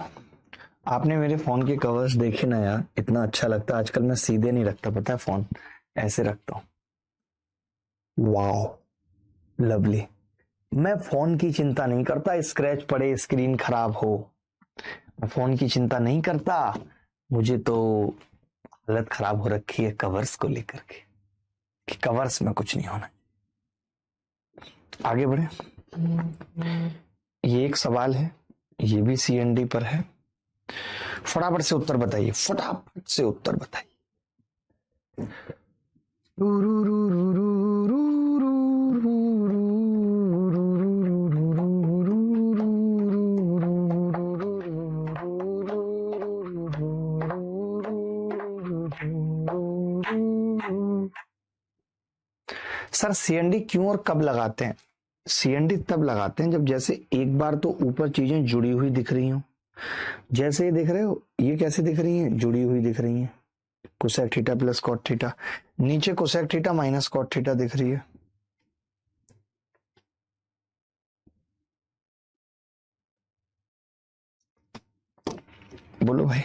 आपने मेरे फोन के कवर्स देखे ना यार, इतना अच्छा लगता है। आजकल मैं सीधे नहीं रखता, पता है, फोन ऐसे रखता हूं। Wow, lovely. मैं फोन की चिंता नहीं करता स्क्रैच पड़े, स्क्रीन खराब हो, मैं फोन की चिंता नहीं करता। मुझे तो हालत खराब हो रखी है कवर्स को लेकर के, कि कवर्स में कुछ नहीं होना। आगे बढ़े। ये एक सवाल है, ये भी सीएनडी पर है। फटाफट से उत्तर बताइए, फटाफट से उत्तर बताइए। सर सीएनडी क्यों और कब लगाते हैं? सीएनडी तब लगाते हैं जब जैसे एक बार तो ऊपर चीजें जुड़ी हुई दिख रही हो, जैसे ये दिख रहे हो, ये कैसे दिख रही हैं, जुड़ी हुई दिख रही हैं, cosec theta plus cot theta, नीचे cosec theta minus cot theta दिख रही है। बोलो भाई।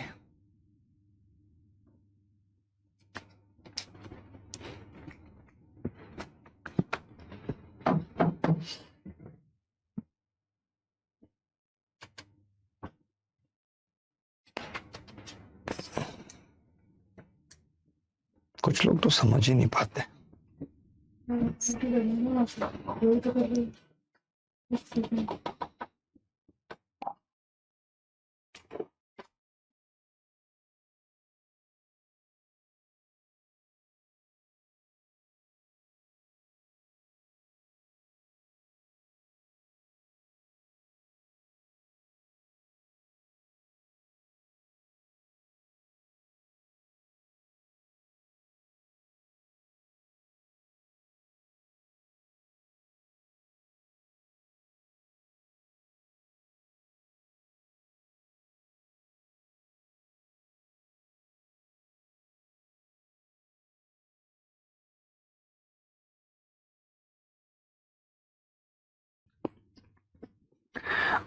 कुछ लोग तो समझ ही नहीं पाते।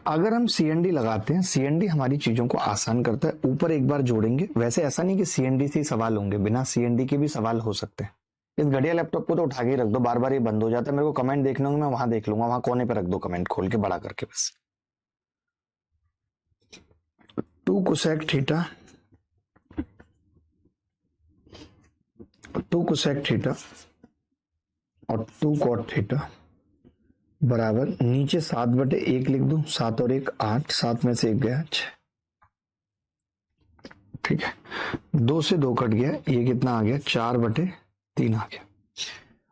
अगर हम सीएनडी लगाते हैं, सीएनडी हमारी चीजों को आसान करता है। ऊपर एक बार जोड़ेंगे, वैसे ऐसा नहीं कि सीएनडी से ही सवाल होंगे, बिना सीएनडी के भी सवाल हो सकते हैं। इस घटिया लैपटॉप को तो उठा के ही रख दो, बार बार ये बंद हो जाता है। मेरे को कमेंट देखने होंगे, मैं वहां देख लूंगा, वहां कोने पे रख दो कमेंट खोल के बड़ा करके बस। 2 कोसेक थीटा, 2 कोसेक थीटा और 2 कॉट थीटा बराबर नीचे 7/1 लिख दूं, 7 और 1 8, 7 में से 1 गया 6। ठीक है, 2 से 2 कट गया, ये कितना आ गया 4/3 आ गया।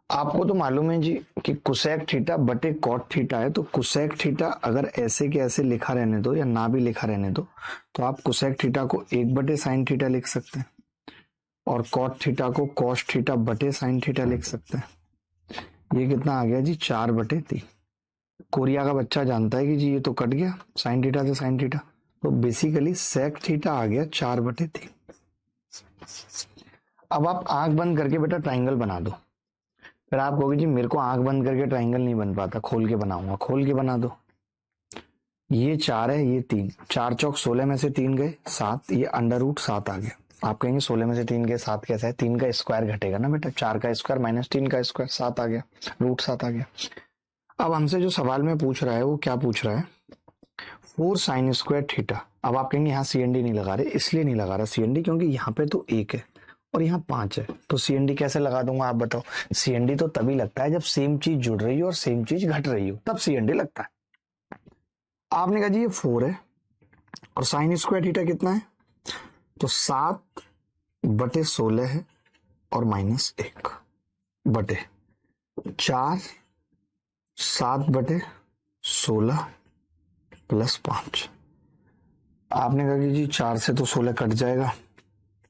आपको तो मालूम है जी कि कुसेक थीटा बटे कॉट थीटा है, तो कुसेक थीटा अगर ऐसे के ऐसे लिखा रहने दो या ना भी लिखा रहने दो, तो आप कुसेक थीटा को 1/sin थीटा लिख सकते हैं और कॉट थीटा को कॉस थीटा बटे साइन थीटा लिख सकते हैं। ये कितना आ गया जी 4/3। कोरिया का बच्चा जानता है कि जी ये तो कट गया साइन थीटा से साइन थीटा, तो बेसिकली सेक थीटा आ गया 4/3। अब आप आंख बंद करके बेटा ट्राइंगल बना दो। फिर आप कहोगे जी मेरे को आंख बंद करके ट्राइंगल नहीं बन पाता, खोल के बनाऊंगा। खोल के बना दो। ये 4 है, ये 3, 4 चौक 16 में से 3 गए 7, ये √7 आ गया। आप कहेंगे 16 में से 3 गए 7 कैसा है, 3 का स्क्वायर घटेगा ना बेटा, 4 का स्क्वायर माइनस 3 का स्क्वायर 7 आ गया, √7 आ गया। अब हमसे जो सवाल में पूछ रहा है वो क्या पूछ रहा है, 4 sin स्क्वायर थीटा। अब आप कहेंगे यहाँ सीएनडी नहीं लगा रहे, इसलिए नहीं लगा रहा सीएनडी क्योंकि यहाँ पे तो 1 है और यहाँ 5 है, तो सीएनडी कैसे लगा दूंगा आप बताओ। सीएनडी तो तभी लगता है जब सेम चीज जुड़ रही हो और सेम चीज घट रही हो, तब सीएनडी लगता है। आपने कहा जी ये 4 है और साइन स्क्वायर थीटा कितना है, तो 7/16 है और -1 बटे 4, 7/16 + 5। आपने कहा कि जी 4 से तो 16 कट जाएगा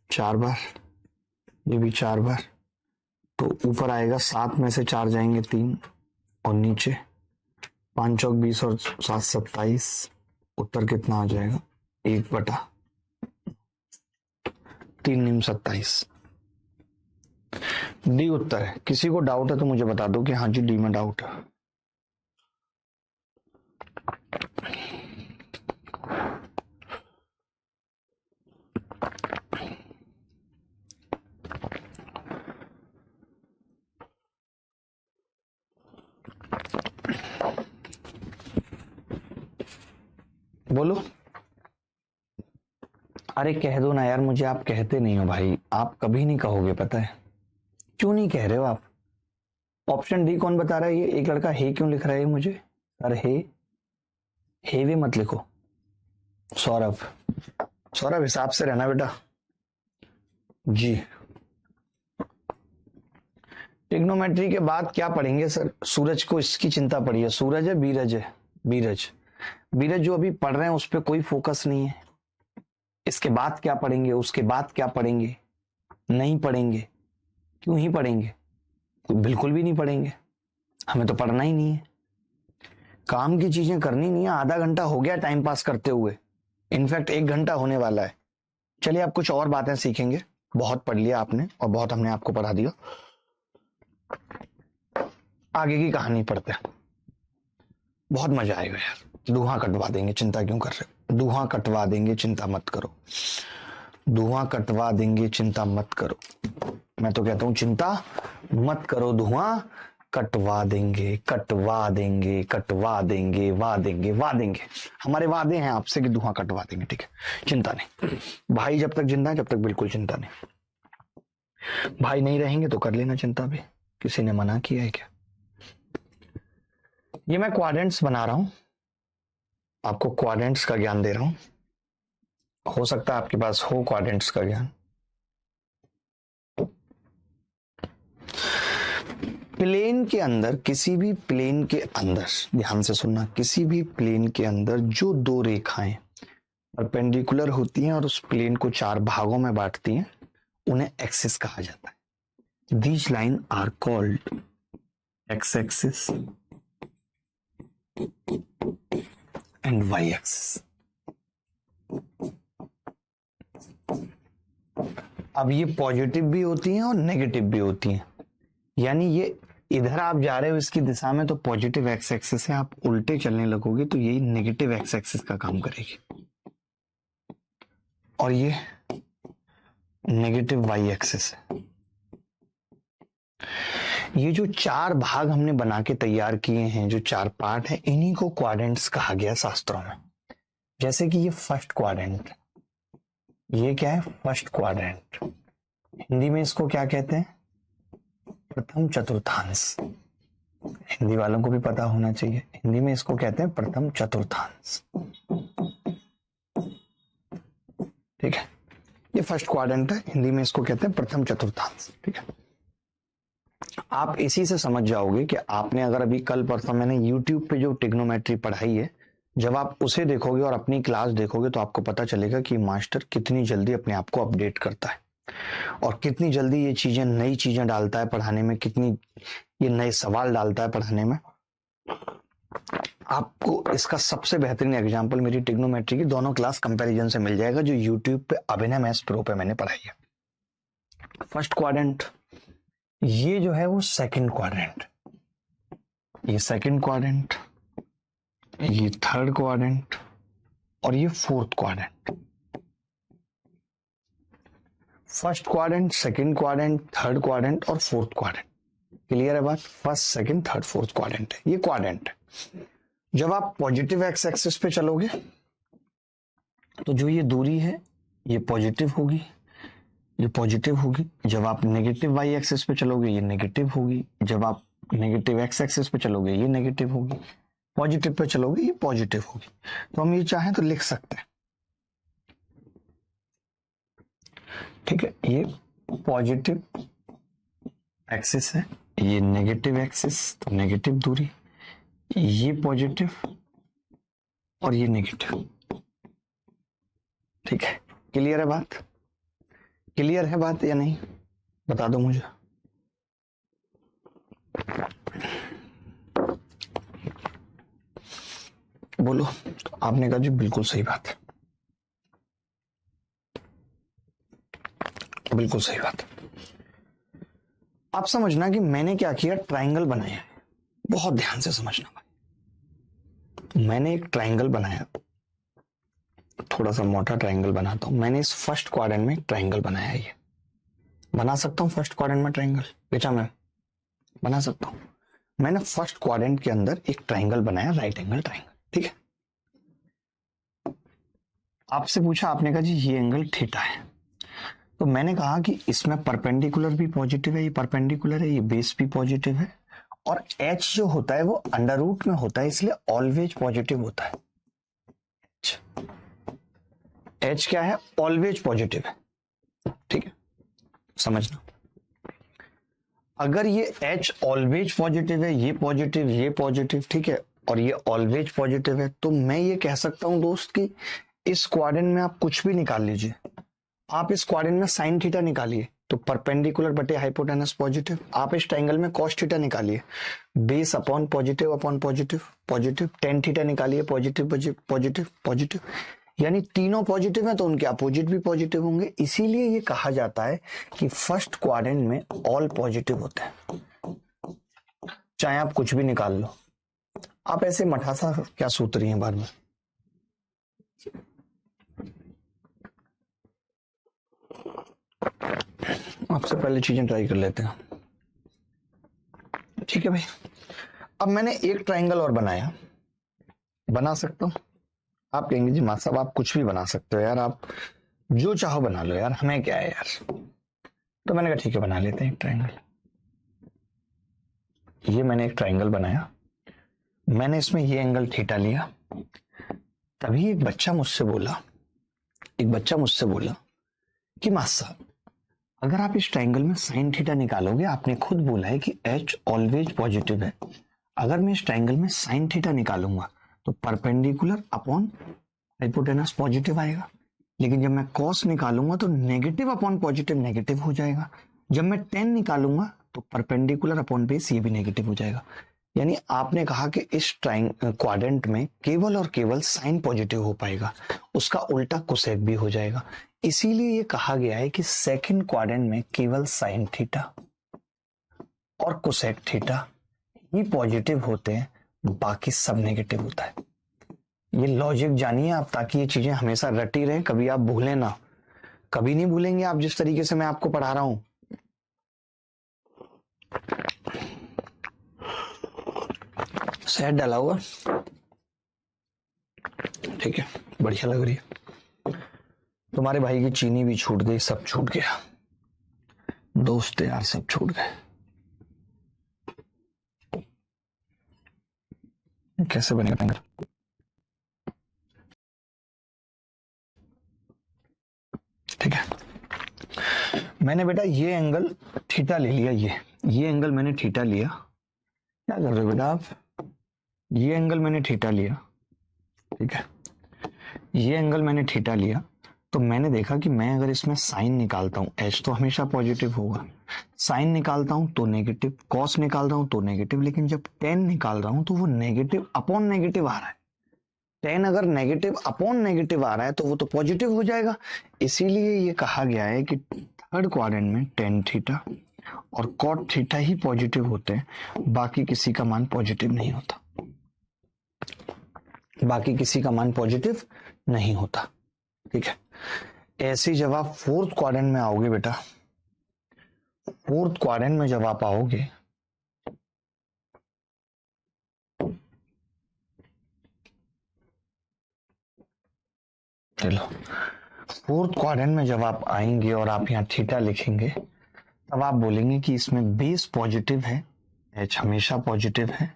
4 बार, ये भी 4 बार, तो ऊपर आएगा 7 में से 4 जाएंगे 3 और नीचे 5 चौक 20 और 7 27। उत्तर कितना आ जाएगा 1/3 27। डी उत्तर है। किसी को डाउट है तो मुझे बता दो कि हाँ जी डी में डाउट है। बोलो। अरे कह दो ना यार, मुझे आप कहते नहीं हो भाई, आप कभी नहीं कहोगे, पता है क्यों नहीं कह रहे हो आप। ऑप्शन डी कौन बता रहा है, ये एक लड़का हे क्यों लिख रहा है मुझे, सर हे भी मत लिखो। सौरभ, सौरभ हिसाब से रहना बेटा जी। ट्रिग्नोमेट्री के बाद क्या पढ़ेंगे सर, सूरज को इसकी चिंता पड़ी है। सूरज है बीरज है, बीरज बीरज जो अभी पढ़ रहे हैं उस पर कोई फोकस नहीं है। इसके बाद क्या पढ़ेंगे, उसके बाद क्या पढ़ेंगे, नहीं पढ़ेंगे। क्यों ही पढ़ेंगे, बिल्कुल भी नहीं पढ़ेंगे, हमें तो पढ़ना ही नहीं है। काम की चीजें करनी नहीं है। आधा घंटा हो गया टाइम पास करते हुए, इनफैक्ट 1 घंटा होने वाला है। चलिए आप कुछ और बातें सीखेंगे, बहुत पढ़ लिया आपने और बहुत हमने आपको पढ़ा दिया। आगे की कहानी पढ़ते हैं, बहुत मजा आएगा यार। धुआं कटवा देंगे, चिंता क्यों कर रहे हो, धुआं कटवा देंगे, चिंता मत करो, धुआं कटवा देंगे, चिंता मत करो। मैं तो कहता हूं चिंता मत करो, धुआं कटवा देंगे, कटवा देंगे, कटवा देंगे, वाह देंगे, वाह देंगे। हमारे वादे हैं आपसे कि धुआं कटवा देंगे, ठीक है, चिंता नहीं। भाई जब तक जिंदा है जब तक बिल्कुल चिंता नहीं। भाई नहीं रहेंगे तो कर लेना चिंता भी, किसी ने मना किया है क्या। ये मैं क्वाड्रेंट्स बना रहा हूं, आपको क्वाड्रेंट्स का ज्ञान दे रहा हूं, हो सकता है आपके पास हो क्वाड्रेंट्स का ज्ञान। प्लेन के अंदर, किसी भी प्लेन के अंदर, ध्यान से सुनना, किसी भी प्लेन के अंदर जो दो रेखाएं परपेंडिकुलर होती हैं और उस प्लेन को चार भागों में बांटती हैं, उन्हें एक्सिस कहा जाता है। These line are called X axis and Y axis. अब ये पॉजिटिव भी होती हैं और नेगेटिव भी होती हैं, यानी ये इधर आप जा रहे हो इसकी दिशा में तो पॉजिटिव एक्स एक्सिस है, आप उल्टे चलने लगोगे तो यही नेगेटिव एक्स एक्सिस का काम करेगी, और ये नेगेटिव वाई एक्सिस है। ये जो चार भाग हमने बना के तैयार किए हैं, जो चार पार्ट है, इन्हीं को क्वाड्रेंट्स कहा गया शास्त्रों में। जैसे कि ये फर्स्ट क्वाड्रेंट, ये क्या है, फर्स्ट क्वाड्रेंट, हिंदी में इसको क्या कहते हैं, प्रथम चतुर्थांश। हिंदी वालों को भी पता होना चाहिए, हिंदी में इसको कहते हैं प्रथम चतुर्थांश, ठीक है। ये फर्स्ट क्वाड्रेंट है, हिंदी में इसको कहते हैं प्रथम चतुर्थांश, ठीक है। आप इसी से समझ जाओगे कि आपने अगर अभी कल परसों मैंने YouTube पे जो ट्रिग्नोमेट्री पढ़ाई है, जब आप उसे देखोगे और अपनी क्लास देखोगे तो आपको पता चलेगा कि मास्टर कितनी जल्दी अपने आप को अपडेट करता है और कितनी जल्दी ये चीजें, नई चीजें डालता है पढ़ाने में, कितनी ये नए सवाल डालता है पढ़ाने में। आपको इसका सबसे बेहतरीन एग्जांपल मेरी ट्रिग्नोमेट्री की दोनों क्लास कंपैरिजन से मिल जाएगा, जो YouTube पे अभिनय मैथ्स प्रो पे मैंने पढ़ाई है। फर्स्ट क्वाड्रेंट, ये जो है वो सेकंड क्वाड्रेंट, ये सेकंड क्वाड्रेंट, ये थर्ड क्वाड्रेंट और ये fourth quadrant. First quadrant, second quadrant, third quadrant और फोर्थ क्वाड्रेंट। क्लियर है बात, first second third fourth quadrant है, ये क्वाड्रेंट है। जब आप पॉजिटिव एक्स एक्सिस पे चलोगे तो जो ये दूरी है ये पॉजिटिव होगी, ये पॉजिटिव होगी। जब आप नेगेटिव वाई एक्सिस पे चलोगे ये नेगेटिव होगी, जब आप नेगेटिव एक्स एक्सिस पे चलोगे ये नेगेटिव होगी, पॉजिटिव पे चलोगे ये पॉजिटिव होगी। तो हम ये चाहें तो लिख सकते हैं, ठीक है। ये पॉजिटिव एक्सिस है, ये नेगेटिव एक्सिस, तो नेगेटिव दूरी, ये पॉजिटिव और ये नेगेटिव, ठीक है। क्लियर है बात, क्लियर है बात या नहीं, बता दो मुझे। बोलो। तो आपने कहा जी बिल्कुल सही बात है, बिल्कुल सही बात। आप समझना कि मैंने क्या किया, ट्रायंगल बनाया है, बहुत ध्यान से समझना भाई। मैंने एक ट्रायंगल बनाया, थोड़ा सा मोटा ट्रायंगल बनाता हूं। मैंने इस फर्स्ट क्वाड्रेंट में एक ट्रायंगल बनाया है, ये बना सकता हूं फर्स्ट क्वाड्रेंट में ट्रायंगल, बेचा मैं बना सकता हूं। मैंने फर्स्ट क्वाड्रेंट के अंदर एक ट्रायंगल बनाया, राइट एंगल ट्रायंगल, ठीक है। आपसे पूछा, आपने कहा जी ये एंगल थीटा है, तो मैंने कहा कि इसमें परपेंडिकुलर भी पॉजिटिव है, ये परपेंडिकुलर है, ये बेस भी पॉजिटिव है, और h जो होता है वो अंडर रूट में होता है, इसलिए ऑलवेज पॉजिटिव होता है। h क्या है, ऑलवेज पॉजिटिव है, ठीक है, समझना। अगर ये h ऑलवेज पॉजिटिव है, ये पॉजिटिव, ये पॉजिटिव, ठीक है, और ये ऑलवेज पॉजिटिव है, तो मैं ये कह सकता हूं दोस्त कि इस क्वाड्रेंट में आप कुछ भी निकाल लीजिए। आप इस क्वाड्रेंट में साइन थीटा निकालिए तो परपेंडिकुलर बटे हाइपोटेनस पॉजिटिव। आप इस ट्रायंगल में कॉस थीटा निकालिए, base upon positive upon positive, positive. Tan theta निकालिए, पॉजिटिव पॉजिटिव पॉजिटिव, यानी तीनों पॉजिटिव हैं तो उनके अपोजिट भी पॉजिटिव होंगे। इसीलिए ये कहा जाता है कि फर्स्ट क्वाड्रेंट में ऑल पॉजिटिव होते हैं, चाहे आप कुछ भी निकाल लो। आप ऐसे मठासा क्या सूत रही हैं बार बार? आपसे पहले चीजें ट्राई कर लेते हैं। ठीक है भाई, अब मैंने एक ट्राइंगल और बनाया, बना सकता हूं? आप कहेंगे जी मां साहब आप कुछ भी बना सकते हो यार, आप जो चाहो बना लो यार, हमें क्या है यार। तो मैंने कहा ठीक है बना लेते हैं एक ट्राइंगल। ये मैंने एक ट्राइंगल बनाया, मैंने इसमें ये एंगल थीटा लिया। तभी एक बच्चा मुझसे बोला कि मास्टर साहब अगर आप इस ट्राइंगल में साइन थीटा निकालोगे, आपने खुद बोला है कि एच ऑलवेज पॉजिटिव है, अगर मैं इस ट्राइंगल में साइन थीटा निकालूंगा तो परपेंडिकुलर अपॉन हाइपोटेनस पॉजिटिव आएगा, लेकिन जब मैं कॉस निकालूंगा तो नेगेटिव अपॉन पॉजिटिव नेगेटिव हो जाएगा, जब मैं टेन निकालूंगा तो परपेंडिकुलर अपॉन बेस ये भी नेगेटिव हो जाएगा। यानी आपने कहा कि इस क्वाड्रेंट में केवल और केवल साइन पॉजिटिव हो पाएगा, उसका उल्टा कोसेक भी हो जाएगा। इसीलिए ये कहा गया है कि सेकंड क्वाड्रेंट में केवल साइन थीटा और कोसेक थीटा ही पॉजिटिव होते हैं, बाकी सब नेगेटिव होता है। ये लॉजिक जानिए आप, ताकि ये चीजें हमेशा रटी रहें, कभी आप भूलें ना। कभी नहीं भूलेंगे आप जिस तरीके से मैं आपको पढ़ा रहा हूं। शहद डाला हुआ, ठीक है, बढ़िया लग रही है। तुम्हारे भाई की चीनी भी छूट गई, सब छूट गया, दोस्त यार सब छूट गए। कैसे बनेगा ट्रायंगल? ठीक है, मैंने बेटा ये एंगल थीटा ले लिया, ये एंगल मैंने थीटा लिया। क्या कर रहे हो बेटा आप? ये एंगल मैंने थीटा लिया, ठीक है, ये एंगल मैंने थीटा लिया। तो मैंने देखा कि मैं अगर इसमें साइन निकालता हूं, एच तो हमेशा पॉजिटिव होगा, साइन निकालता हूं तो नेगेटिव, कॉस निकालता हूं तो नेगेटिव, लेकिन जब टेन निकाल रहा हूं तो वो नेगेटिव अपॉन नेगेटिव आ रहा है। टेन अगर नेगेटिव अपॉन नेगेटिव आ रहा है तो वो तो पॉजिटिव हो जाएगा। इसीलिए ये कहा गया है कि थर्ड क्वाड्रेंट में टेन थीटा और कॉट थीटा ही पॉजिटिव होते हैं, बाकी किसी का मान पॉजिटिव नहीं होता, बाकी किसी का मान पॉजिटिव नहीं होता। ठीक है, ऐसे जब आप फोर्थ क्वाड्रेंट में आओगे बेटा, फोर्थ क्वाड्रेंट में जब आप आओगे चलो, फोर्थ क्वाड्रेंट में जब आप आएंगे और आप यहाँ थीटा लिखेंगे, तब आप बोलेंगे कि इसमें बेस पॉजिटिव है, एच हमेशा पॉजिटिव है,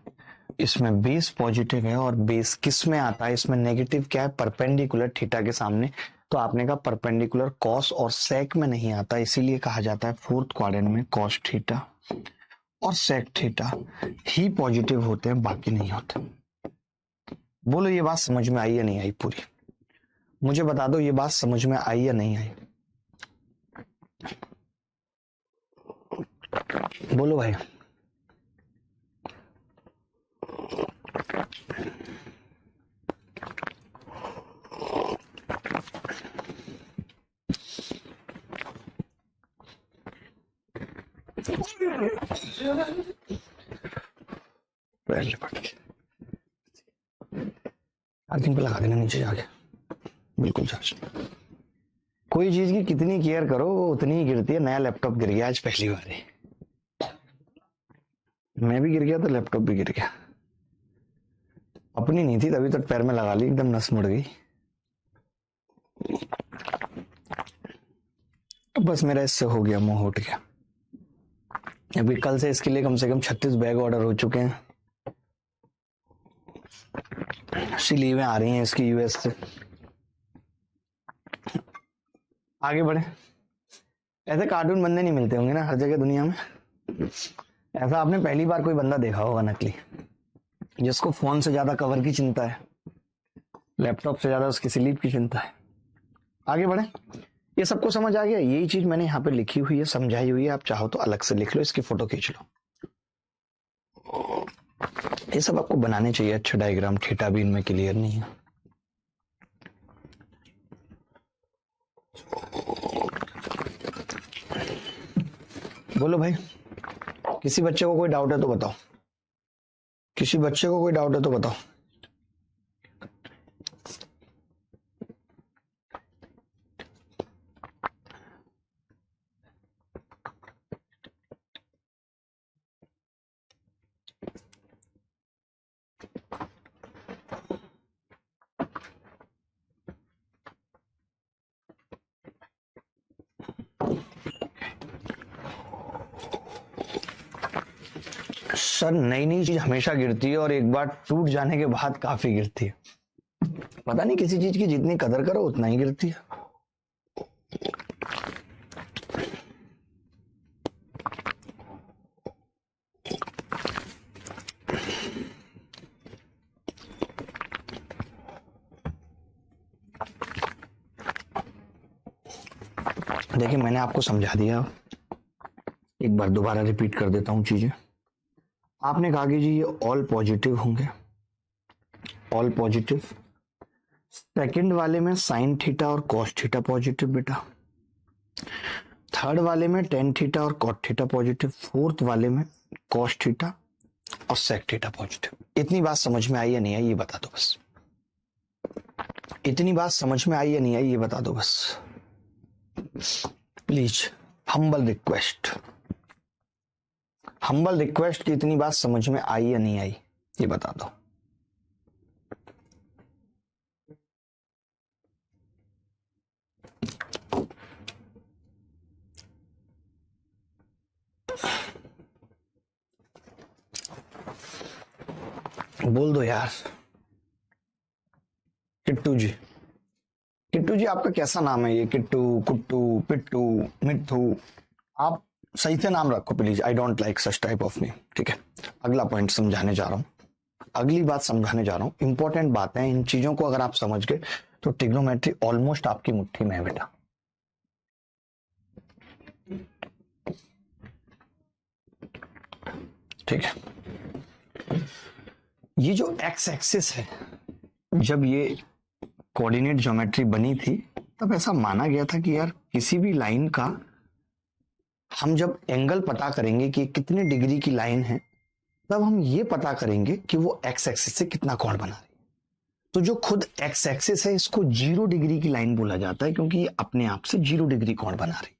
इसमें बेस पॉजिटिव है, और बेस किस में आता है, इसमें नेगेटिव क्या है, परपेंडिकुलर थीटा के सामने। तो आपने कहा परपेंडिकुलर कॉस और सेक में नहीं आता, इसीलिए कहा जाता है फोर्थ क्वाड्रेंट में कॉस थीटा और सेक थीटा ही पॉजिटिव होते हैं, बाकी नहीं होते। बोलो ये बात समझ में आई या नहीं आई पूरी? मुझे बता दो ये बात समझ में आई या नहीं आई? बोलो भाई। पहले चार्जिंग पे लगा देना नीचे जाके, बिल्कुल चार्ज। कोई चीज की कितनी केयर करो उतनी ही गिरती है। नया लैपटॉप गिर गया आज पहली बार ही, मैं भी गिर गया तो लैपटॉप भी गिर गया। अपनी नहीं थी तभी तो पैर में लगा ली, एकदम नस मुड़ गई। बस मेरा इससे हो गया, मुंह उठ गया। अभी कल से इसके लिए कम से कम 36 बैग ऑर्डर हो चुके हैं, सिलीवें आ रही हैं इसकी यूएस से। आगे बढ़े। ऐसे कार्टून बंदे नहीं मिलते होंगे ना हर जगह दुनिया में। ऐसा आपने पहली बार कोई बंदा देखा होगा नकली, जिसको फोन से ज्यादा कवर की चिंता है, लैपटॉप से ज्यादा उसकी स्लीप की चिंता है। आगे बढ़े। ये सबको समझ आ गया? यही चीज मैंने यहाँ पे लिखी हुई है, समझाई हुई है, आप चाहो तो अलग से लिख लो, इसकी फोटो खींच लो। ये सब आपको बनाने चाहिए अच्छे डायग्राम, थीटा भी इनमें क्लियर नहीं है। बोलो भाई, किसी बच्चे को कोई डाउट है तो बताओ। किसी बच्चे को कोई डाउट है तो बताओ। सर नई नई चीज हमेशा गिरती है और एक बार टूट जाने के बाद काफी गिरती है। पता नहीं किसी चीज की जितनी कदर करो उतना ही गिरती है। देखिए मैंने आपको समझा दिया, एक बार दोबारा रिपीट कर देता हूं चीजें। आपने कहा कि जी ये ऑल पॉजिटिव होंगे, ऑल पॉजिटिव। सेकंड वाले में साइन थीटा और कॉस थीटा पॉजिटिव बेटा। थर्ड वाले में टेन थीटा और कॉट थीटा पॉजिटिव। फोर्थ वाले में कॉस थीटा और सेक थीटा पॉजिटिव। इतनी बात समझ में आई या नहीं आई ये बता दो बस। इतनी बात समझ में आई या नहीं आई ये बता दो बस please. Humble request, humble request की इतनी बात समझ में आई या नहीं आई ये बता दो। बोल दो यार। किट्टू जी, किट्टू जी आपका कैसा नाम है ये? किट्टू, कुट्टू, पिट्टू, मिट्टू, आप सही से नाम रखो please. I don't like such type of name. ठीक है, अगला पॉइंट समझाने जा रहा हूं, अगली बात समझाने जा रहा हूं। इंपॉर्टेंट बात है, इन चीजों को अगर आप समझ गए तो ट्रिग्नोमेट्री ऑलमोस्ट आपकी मुट्ठी में है बेटा। ठीक है, ये जो एक्स एक्सिस है, जब ये कोऑर्डिनेट ज्योमेट्री बनी थी तब ऐसा माना गया था कि यार किसी भी लाइन का हम जब एंगल पता करेंगे कि कितने डिग्री की लाइन है, तब हम ये पता करेंगे कि वो एक्स एक्सिस से कितना कोण बना रही है। तो जो खुद एक्स एक्सिस है इसको 0 डिग्री की लाइन बोला जाता है, क्योंकि ये अपने आप से 0 डिग्री कोण बना रही।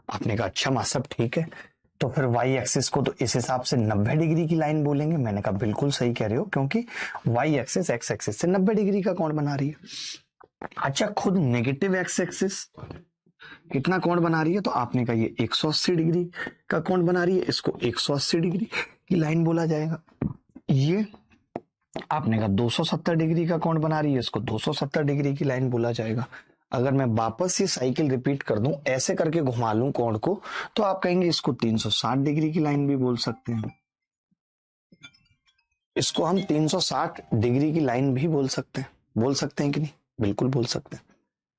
आपने कहा अच्छा मां सब ठीक है, तो फिर वाई एक्सिस को तो इस हिसाब से 90 डिग्री की लाइन बोलेंगे। मैंने कहा बिल्कुल सही कह रहे हो, क्योंकि वाई एक्सिस एक्स एक्सिस से 90 डिग्री का कोण बना रही है। अच्छा, खुद नेगेटिव एक्स एक्सिस कितना कोण बना रही है? तो आपने कहा ये 180 डिग्री का कोण बना रही है, इसको 180 डिग्री की लाइन बोला जाएगा। ये आपने कहा 270 डिग्री का कोण बना रही है, इसको 270 डिग्री की लाइन बोला जाएगा। अगर मैं वापस ये साइकिल रिपीट कर दूं, ऐसे करके घुमा लूं कोण को, तो आप कहेंगे इसको 360 डिग्री की लाइन भी बोल सकते हैं। इसको हम 360 डिग्री की लाइन भी बोल सकते हैं कि नहीं? बिल्कुल बोल सकते हैं।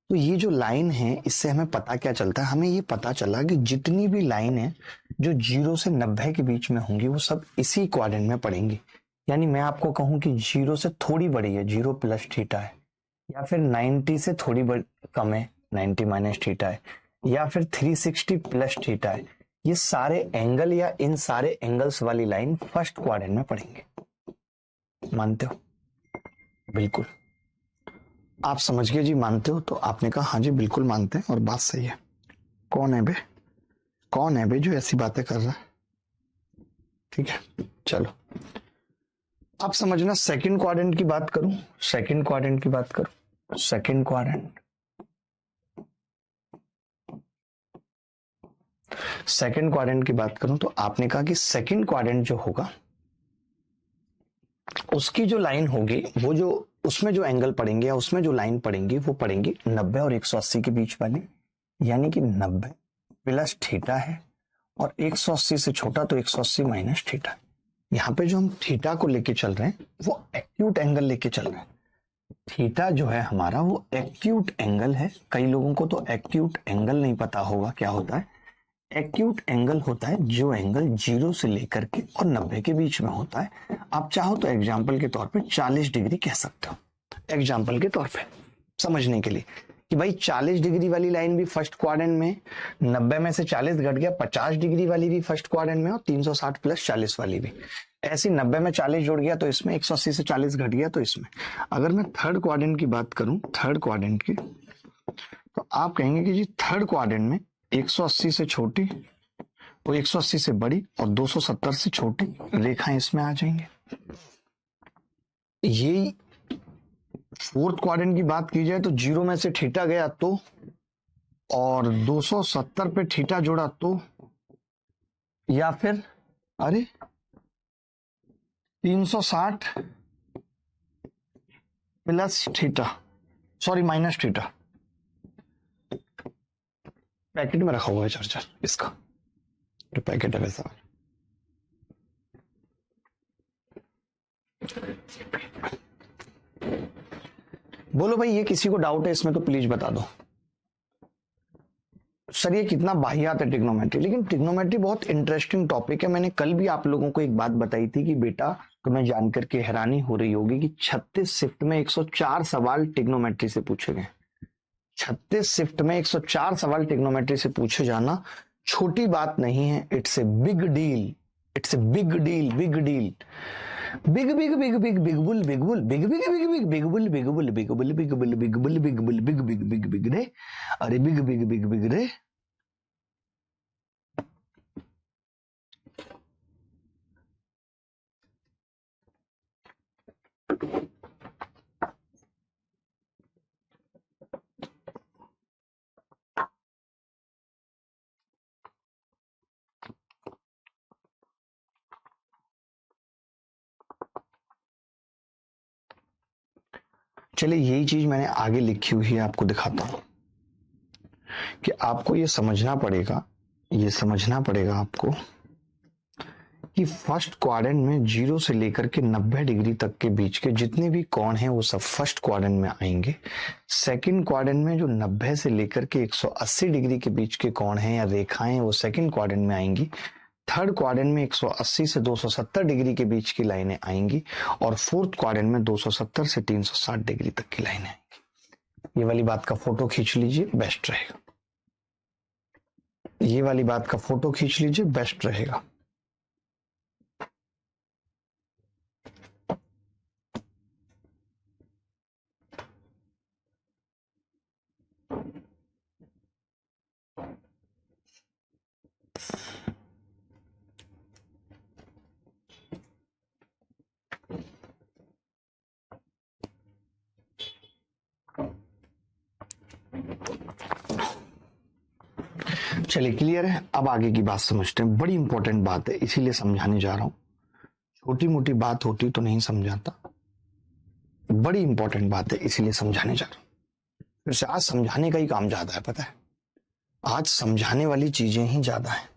तो ये जो लाइन है, इससे हमें पता क्या चलता है? हमें ये पता चला कि जितनी भी लाइन है जो 0 से 90 के बीच में होंगी वो सब इसी क्वाड्रेंट में पड़ेंगी। यानी मैं आपको कहूं कि 0 से थोड़ी बड़ी है, 0 प्लस थीटा है, या फिर 90 से थोड़ी कम है, 90 माइनस थीटा है, या फिर 360 प्लस थीटा है, ये सारे एंगल या इन सारे एंगल्स वाली लाइन फर्स्ट क्वाड्रेंट में पड़ेंगे। मानते हो? बिल्कुल। आप समझ गए जी, मानते हो? तो आपने कहा हाँ जी बिल्कुल मानते हैं और बात सही है। कौन है बे? कौन है बे जो ऐसी बातें कर रहा है? ठीक है, चलो आप समझना। सेकंड क्वाड्रेंट की बात करूं, सेकंड क्वाड्रेंट की बात करूं, सेकंड क्वाड्रेंट, सेकंड क्वाड्रेंट की बात करूं तो आपने कहा कि सेकंड क्वाड्रेंट जो होगा उसकी जो लाइन होगी, वो जो उसमें जो एंगल पड़ेंगे या उसमें जो लाइन पड़ेंगी वो पड़ेंगी 90 और 180 के बीच वाली। यानी कि 90 प्लस थीटा है और 180 से छोटा तो 180 माइनस थीटा। यहाँ पे जो हम थीटा को लेके चल रहे हैं वो एक्यूट एंगल लेके चल रहे हैं। थीटा जो है हमारा वो एक्यूट एंगल है। कई लोगों को तो एक्यूट एंगल नहीं पता होगा क्या होता है। एक्यूट एंगल होता है जो एंगल 0 से लेकर के और 90 के बीच में होता है। आप चाहो तो एग्जाम्पल के तौर पे 40 डिग्री कह सकते हो, एग्जाम्पल के तौर पे समझने के लिए कि भाई 40 डिग्री वाली लाइन भी फर्स्ट क्वाड्रेंट में, 90 में से 40 घट गया, 50 डिग्री वाली भी फर्स्ट क्वाड्रेंट में और 360 प्लस 40 वाली भी। ऐसी 90 में 40 जुड़ गया तो इसमें, 180 से 40 घट गया तो इसमें। अगर मैं थर्ड क्वाड्रेंट की बात करूं, थर्ड क्वाड्रेंट की, तो आप कहेंगे कि जी थर्ड क्वाड्रेंट में 180 से छोटी, वो 180 से बड़ी और 270 से छोटी रेखाएं इसमें आ जाएंगे। ये फोर्थ क्वाड्रेंट की बात की जाए तो 0 में से थीटा गया तो, और 270 पे थीटा जुड़ा तो, या फिर अरे 360 plus theta, sorry minus theta. Packet में रखा हुआ है चार्जर इसका, जो पैकेट है वैसा। बोलो भाई ये किसी को डाउट है इसमें तो प्लीज बता दो। सर ये कितना बाहियात है ट्रिग्नोमेट्री, लेकिन ट्रिग्नोमेट्री बहुत इंटरेस्टिंग टॉपिक है। मैंने कल भी आप लोगों को एक बात बताई थी कि बेटा तुम्हें जानकर के हैरानी हो रही होगी कि 36 शिफ्ट में 104 सवाल ट्रिग्नोमेट्री से पूछे गए। 36 शिफ्ट में 104 सवाल ट्रिग्नोमेट्री से पूछे जाना छोटी बात नहीं है। It's a big deal, it's a big deal, big deal. Big big big big big bull big bull big big big big big bull big bull big bull big bull big bull big bull big big big big रे, अरे बिग बिग बिग बिग रे। चलिए यही चीज मैंने आगे लिखी हुई है, आपको दिखाता हूं कि आपको ये समझना पड़ेगा, ये समझना पड़ेगा आपको कि फर्स्ट क्वाड्रेंट में 0 से लेकर के 90 डिग्री तक के बीच के जितने भी कोण हैं वो सब फर्स्ट क्वाड्रेंट में आएंगे। सेकंड क्वाड्रेंट में जो 90 से लेकर के 180 डिग्री के बीच के कोण हैं या रेखाएं वो सेकंड क्वाड्रेंट में आएंगी। थर्ड क्वाड्रेंट में 180 से 270 डिग्री के बीच की लाइनें आएंगी और फोर्थ क्वाड्रेंट में 270 से 360 डिग्री तक की लाइनें आएंगी। ये वाली बात का फोटो खींच लीजिए, बेस्ट रहेगा। ये वाली बात का फोटो खींच लीजिए, बेस्ट रहेगा। चलिए क्लियर है। अब आगे की बात समझते हैं, बड़ी इंपॉर्टेंट बात है इसीलिए समझाने जा रहा हूं। छोटी मोटी बात होती तो नहीं समझाता, बड़ी इंपॉर्टेंट बात है इसीलिए समझाने जा रहा हूं। वैसे आज समझाने का ही काम ज्यादा है, पता है, आज समझाने वाली चीजें ही ज्यादा है।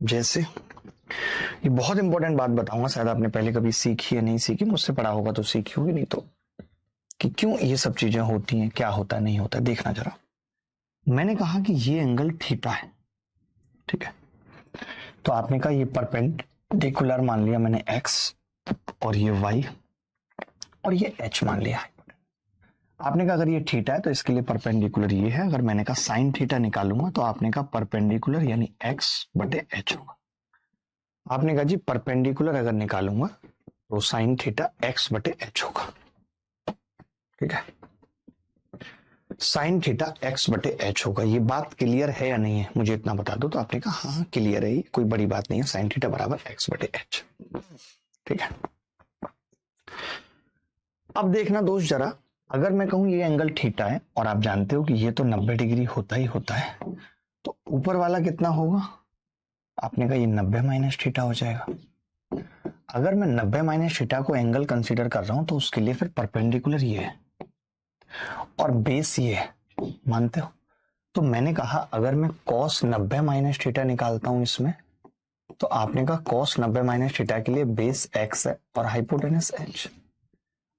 जैसे ये बहुत इंपॉर्टेंट बात बताऊंगा, शायद आपने पहले कभी सीखी या नहीं सीखी, मुझसे पढ़ा होगा तो सीखी होगी, नहीं तो कि क्यों ये सब चीजें होती हैं, क्या होता है नहीं होता है। देखना जरा, मैंने कहा कि ये एंगल थीटा है, ठीक है, तो आपने कहा ये परपेंडिकुलर मान लिया मैंने एक्स, और ये वाई, और ये एच मान लिया है। आपने कहा अगर ये थीटा है तो इसके लिए परपेंडिकुलर ये है। अगर मैंने कहा साइन थीटा निकालूंगा तो आपने कहा परपेंडिकुलर यानी एक्स बटे एच होगा। आपने कहा जी परपेंडिकुलर अगर निकालूंगा तो साइन थीटा एक्स बटे एच होगा, ठीक है, साइन थीटा एक्स बटे एच होगा। ये बात क्लियर है या नहीं है, मुझे इतना बता दो। तो आपने कहा हाँ क्लियर है, कोई बड़ी बात नहीं है, साइन थीटा बराबर एक्स बटे एच, ठीक है। अब देखना दोस्त जरा, अगर मैं कहूं ये एंगल थीटा है और आप जानते हो कि ये तो 90 डिग्री होता ही होता है, तो ऊपर वाला कितना होगा? आपने कहा ये 90 माइनस थीटा हो जाएगा। अगर मैं 90 माइनस थीटा को एंगल कंसीडर कर रहा हूं तो उसके लिए फिर परपेंडिकुलर ये है और बेस ये है, मानते हो? तो मैंने कहा अगर मैं cos 90 माइनस थीटा निकालता हूं इसमें, तो आपने कहा cos 90 माइनस थीटा के लिए बेस x है और हाइपोटेनस h।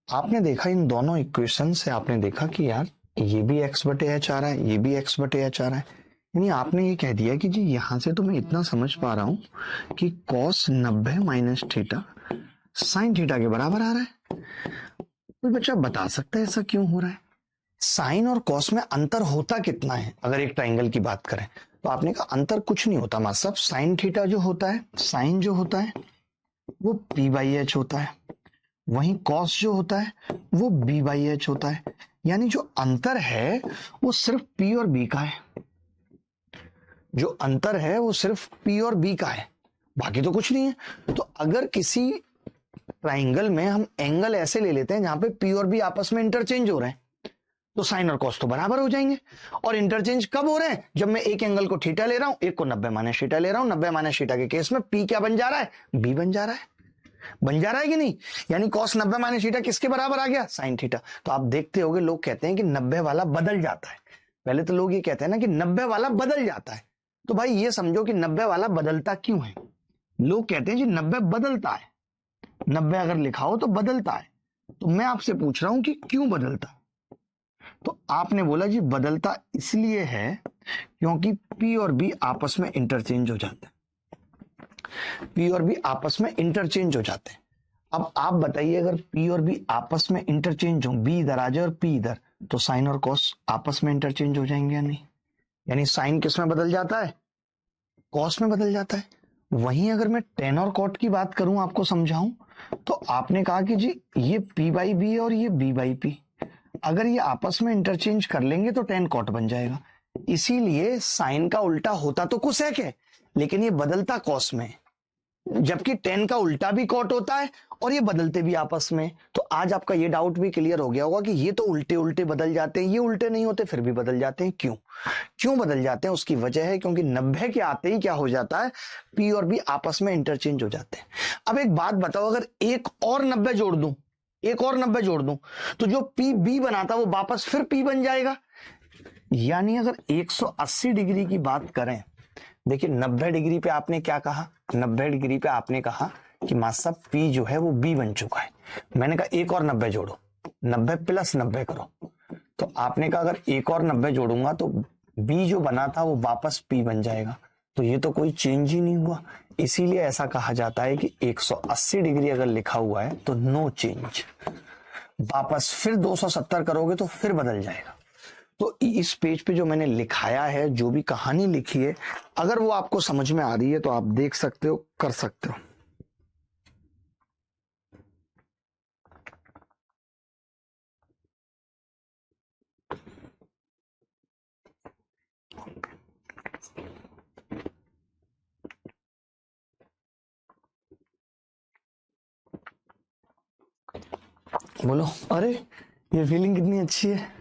आपने देखा इन दोनों इक्वेशन से, आपने देखा कि यार ये भी x बटे एच आ रहा है, ये भी x बटे एच आ रहा है। यानी आपने ये कह दिया कि जी यहां से तो मैं इतना समझ पा रहा हूं कि cos 90 minus theta sine theta के बराबर आ रहा है। कोई बच्चा बता सकता है ऐसा क्यों हो रहा है? साइन और कॉस में अंतर होता कितना है अगर एक ट्राइंगल की बात करें? तो आपने कहा अंतर कुछ नहीं होता मास्टर साहब, साइन थीटा जो होता है, साइन जो होता है वो पी बाई एच होता है, वहीं कॉस जो होता है वो बी बाई एच होता है। यानी जो अंतर है वो सिर्फ पी और बी का है, जो अंतर है वो सिर्फ पी और बी का है, बाकी तो कुछ नहीं है। तो अगर किसी ट्राइंगल में हम एंगल ऐसे ले लेते हैं जहां पे पी और बी आपस में इंटरचेंज हो रहे हैं, तो साइन और कॉस तो बराबर हो जाएंगे। और इंटरचेंज कब हो रहे हैं? जब मैं एक एंगल को थीटा ले रहा हूं, एक को 90 माइनस थीटा ले रहा हूं। 90 माइनस थीटा के केस में पी क्या बन जा रहा है? बी बन जा रहा है। बन जा रहा है कि नहीं? यानी कॉस 90 माइनस थीटा किसके बराबर आ गया? Sine theta. तो आप देखते होगे लोग कहते हैं कि 90 वाला बदल जाता है। पहले तो लोग ये कहते हैं ना कि 90 वाला बदल जाता है। तो भाई ये समझो कि 90 वाला बदलता क्यों है? लोग कहते हैं जी 90 बदलता है, 90 अगर लिखा हो तो बदलता है। तो मैं आपसे पूछ रहा हूं कि क्यों बदलता? तो आपने बोला जी बदलता इसलिए है क्योंकि P और B आपस में इंटरचेंज हो जाते हैं। P और B आपस में इंटरचेंज हो जाते हैं। अब आप बताइए अगर P और B आपस में इंटरचेंज हो, B इधर आ जाए और P इधर, तो साइन और कॉस आपस में इंटरचेंज हो जाएंगे या नहीं? यानी साइन किस में बदल जाता है? कॉस में बदल जाता है। वहीं अगर मैं टेन और कॉट की बात करूं, आपको समझाऊं, तो आपने कहा कि जी ये P बाई बी और ये B बाई पी, अगर ये आपस में इंटरचेंज कर लेंगे तो टेन कॉट बन जाएगा। इसीलिए साइन का उल्टा होता तो कोसेक है, लेकिन ये बदलता कॉस में, जबकि टेन का उल्टा भी कॉट होता है और ये बदलते भी आपस में। तो आज आपका ये डाउट भी क्लियर हो गया होगा कि ये तो उल्टे उल्टे बदल जाते हैं, ये उल्टे नहीं होते फिर भी बदल जाते हैं। क्यों बदल जाते हैं? उसकी वजह है क्योंकि 90 के आते ही क्या हो जाता है? P और B आपस में इंटरचेंज हो जाते हैं। अब एक बात बताओ, अगर एक और 90 जोड़ दूं, एक और 90 जोड़ दूं, तो जो P B बनाता वो वापस फिर P बन जाएगा। यानी अगर 180 डिग्री की बात करें, देखिए 90 डिग्री पे आपने क्या कहा? 90 डिग्री पे आपने कहा कि मास्टर P जो है वो B बन चुका है। मैंने कहा एक और 90 जोड़ो, 90 प्लस 90 करो। तो आपने कहा अगर एक और 90 जोड़ूंगा तो B जो बना था वो वापस P बन जाएगा। तो ये तो कोई चेंज ही नहीं हुआ। इसीलिए ऐसा कहा जाता है कि 180 डिग्री अगर लिखा हुआ है तो नो चेंज, वापस फिर 270 करोगे तो फिर बदल जाएगा। तो इस पेज पे जो मैंने लिखाया है, जो भी कहानी लिखी है, अगर वो आपको समझ में आ रही है तो आप देख सकते हो, कर सकते हो। बोलो, अरे ये फीलिंग कितनी अच्छी है।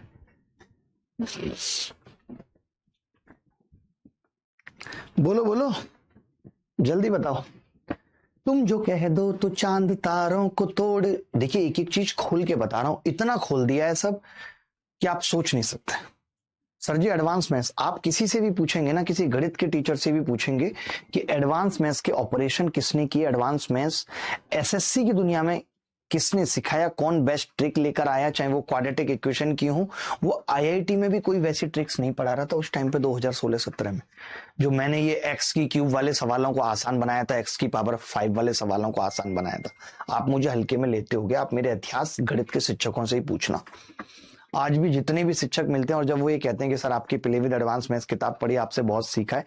बोलो बोलो, जल्दी बताओ। तुम जो कह दो तो चांद तारों को तोड़। देखिए एक एक चीज खोल के बता रहा हूं, इतना खोल दिया है सब कि आप सोच नहीं सकते। सर जी एडवांस मैथ्स, आप किसी से भी पूछेंगे ना, किसी गणित के टीचर से भी पूछेंगे कि एडवांस मैथ्स के ऑपरेशन किसने किए, एडवांस मैथ्स एसएससी की दुनिया में किसने सिखाया, कौन बेस्ट ट्रिक लेकर आया, चाहे वो क्वाड्रेटिक इक्वेशन की हो, वो आईआईटी में भी कोई वैसी ट्रिक्स नहीं पढ़ा रहा था उस टाइम पे 2016-17 में। जो मैंने ये एक्स की क्यूब वाले सवालों को आसान बनाया था, एक्स की पावर 5 वाले सवालों को आसान बनाया था। आप मुझे हल्के में लेते होगे, आप मेरे इतिहास गणित के शिक्षकों से ही पूछना। आज भी जितने भी शिक्षक मिलते हैं और जब वो ये कहते हैं कि सर आपकी प्ले विद एडवांस मैथ्स किताब पढ़ी, आपसे बहुत सीखा है,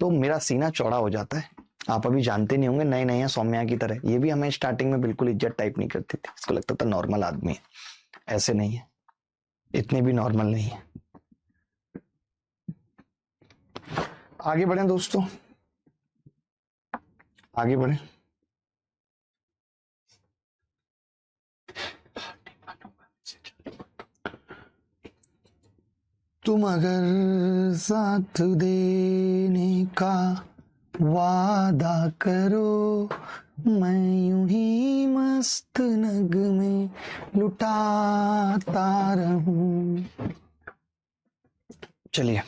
तो मेरा सीना चौड़ा हो जाता है। आप अभी जानते नहीं होंगे, नए नए हैं सौम्या की तरह। ये भी हमें स्टार्टिंग में बिल्कुल इज्जत टाइप नहीं करती थी, इसको लगता था नॉर्मल आदमी है। ऐसे नहीं है, इतने भी नॉर्मल नहीं है। आगे बढ़े दोस्तों, आगे बढ़े। तुम अगर साथ देने का वादा करो, मैं यूं ही मस्त नग में लुटाता रहूं। चलिए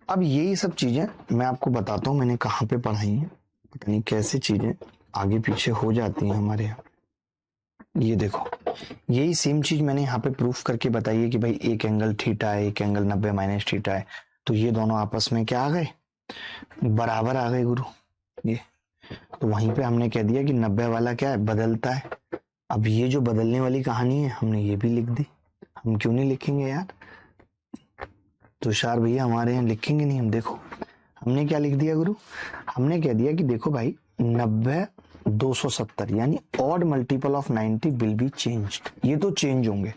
अब यही सब चीजें मैं आपको बताता हूं मैंने कहाँ पे पढ़ाई है। पता नहीं कैसे चीजें आगे पीछे हो जाती हैं हमारे यहाँ। ये देखो, यही सेम चीज मैंने यहाँ पे प्रूफ करके बताई है कि भाई एक एंगल थीटा है, एक एंगल 90 माइनस थीटा है, तो ये दोनों आपस में क्या आ गए? बराबर आ गए गुरु। ये तो वहीं पे हमने कह दिया कि 90 वाला क्या है? बदलता है। अब ये जो बदलने वाली कहानी है हमने ये भी लिख दी। हम क्यों नहीं लिखेंगे यार? तुषार भैया हमारे यहाँ लिखेंगे नहीं हम, देखो हमने क्या लिख दिया गुरु, हमने कह दिया कि देखो भाई 90 270 यानी odd multiple of 90 will be changed, ये तो चेंज होंगे,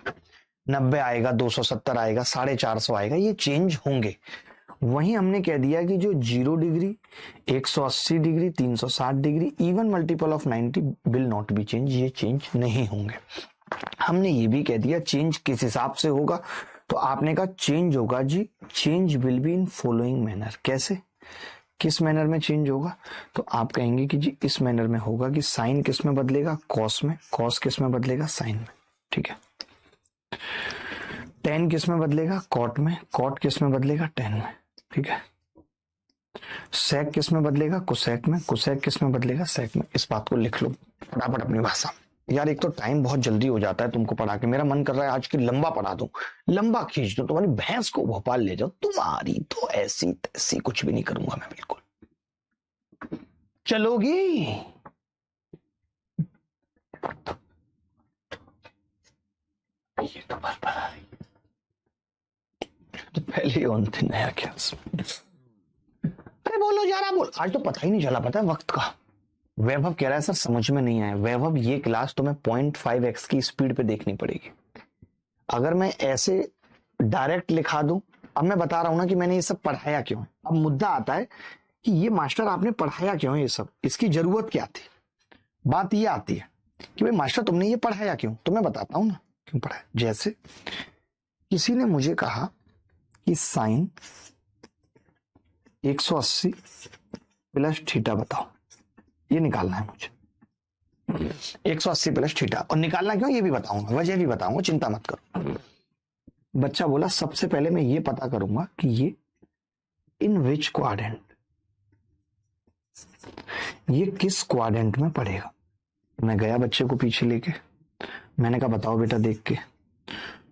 90 आएगा, 270 आएगा, 450 आएगा, ये चेंज होंगे। वहीं हमने कह दिया कि जो 0 degree, 180 degree, 360 degree even multiple of 90 will not be change, ये चेंज नहीं होंगे। हमने ये भी कह दिया चेंज किस हिसाब से होगा, तो आपने कहा चेंज होगा जी, change will be in following manner, कैसे, किस मैनर में चेंज होगा, तो आप कहेंगे कि जी इस मैनर में होगा कि साइन किस में बदलेगा, कॉस में, कॉस किस में बदलेगा, साइन में, ठीक है, टेन किस में बदलेगा, कॉट में, कॉट किस में बदलेगा, टेन में, ठीक है, सेक किस में बदलेगा, कोसेक में, कोसेक किस में बदलेगा, सेक में। इस बात को लिख लो फटाफट अपनी भाषा। यार एक तो टाइम बहुत जल्दी हो जाता है तुमको पढ़ा के, मेरा मन कर रहा है आज की लंबा पढ़ा दूं, लंबा खींच दूं, तुम्हारी भैंस को भोपाल ले जाओ, तुम्हारी तो ऐसी तैसी, कुछ भी नहीं करूंगा मैं बिल्कुल। चलोगी? ये तो पहले ऑन थे नया क्या, अरे बोलो जरा बोल, आज तो पता ही नहीं चला, पता है वक्त का। वैभव कह रहा है सर समझ में नहीं आया। वैभव ये क्लास तुम्हें 0.5x की स्पीड पे देखनी पड़ेगी। अगर मैं ऐसे डायरेक्ट लिखा दूं, अब मैं बता रहा हूं ना कि मैंने ये सब पढ़ाया क्यों है। अब मुद्दा आता है कि ये मास्टर आपने पढ़ाया क्यों है, ये सब इसकी जरूरत क्या थी। बात ये आती है कि भाई मास्टर तुमने ये पढ़ाया क्यों, तो मैं बताता हूं ना क्यों पढ़ाया। जैसे किसी ने मुझे कहा कि साइन 180 प्लस थीटा बताओ, ये निकालना है मुझे, 180 प्लस थीटा, और निकालना क्यों ये भी बताऊंगा, वजह भी बताऊंगा, चिंता मत करो। बच्चा बोला सबसे पहले मैं ये पता करूंगा कि ये इन विच क्वाड्रेंट, ये किस क्वाड्रेंट में पड़ेगा। मैं गया बच्चे को पीछे लेके, मैंने कहा बताओ बेटा देख के,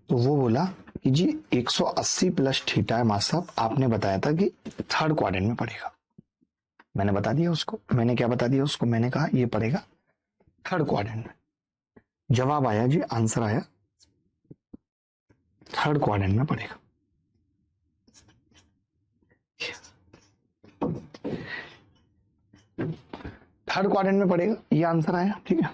तो वो बोला कि जी 180 प्लस थीटा है मास्टर साहब, आपने बताया था कि थर्ड क्वाड्रेंट में पड़ेगा। मैंने बता दिया उसको, मैंने क्या बता दिया उसको, मैंने कहा ये पड़ेगा थर्ड क्वाड्रेंट में। जवाब आया जी, आंसर आया थर्ड क्वाड्रेंट में पड़ेगा। थर्ड क्वाड्रेंट में पड़ेगा, ये आंसर आया, ठीक है।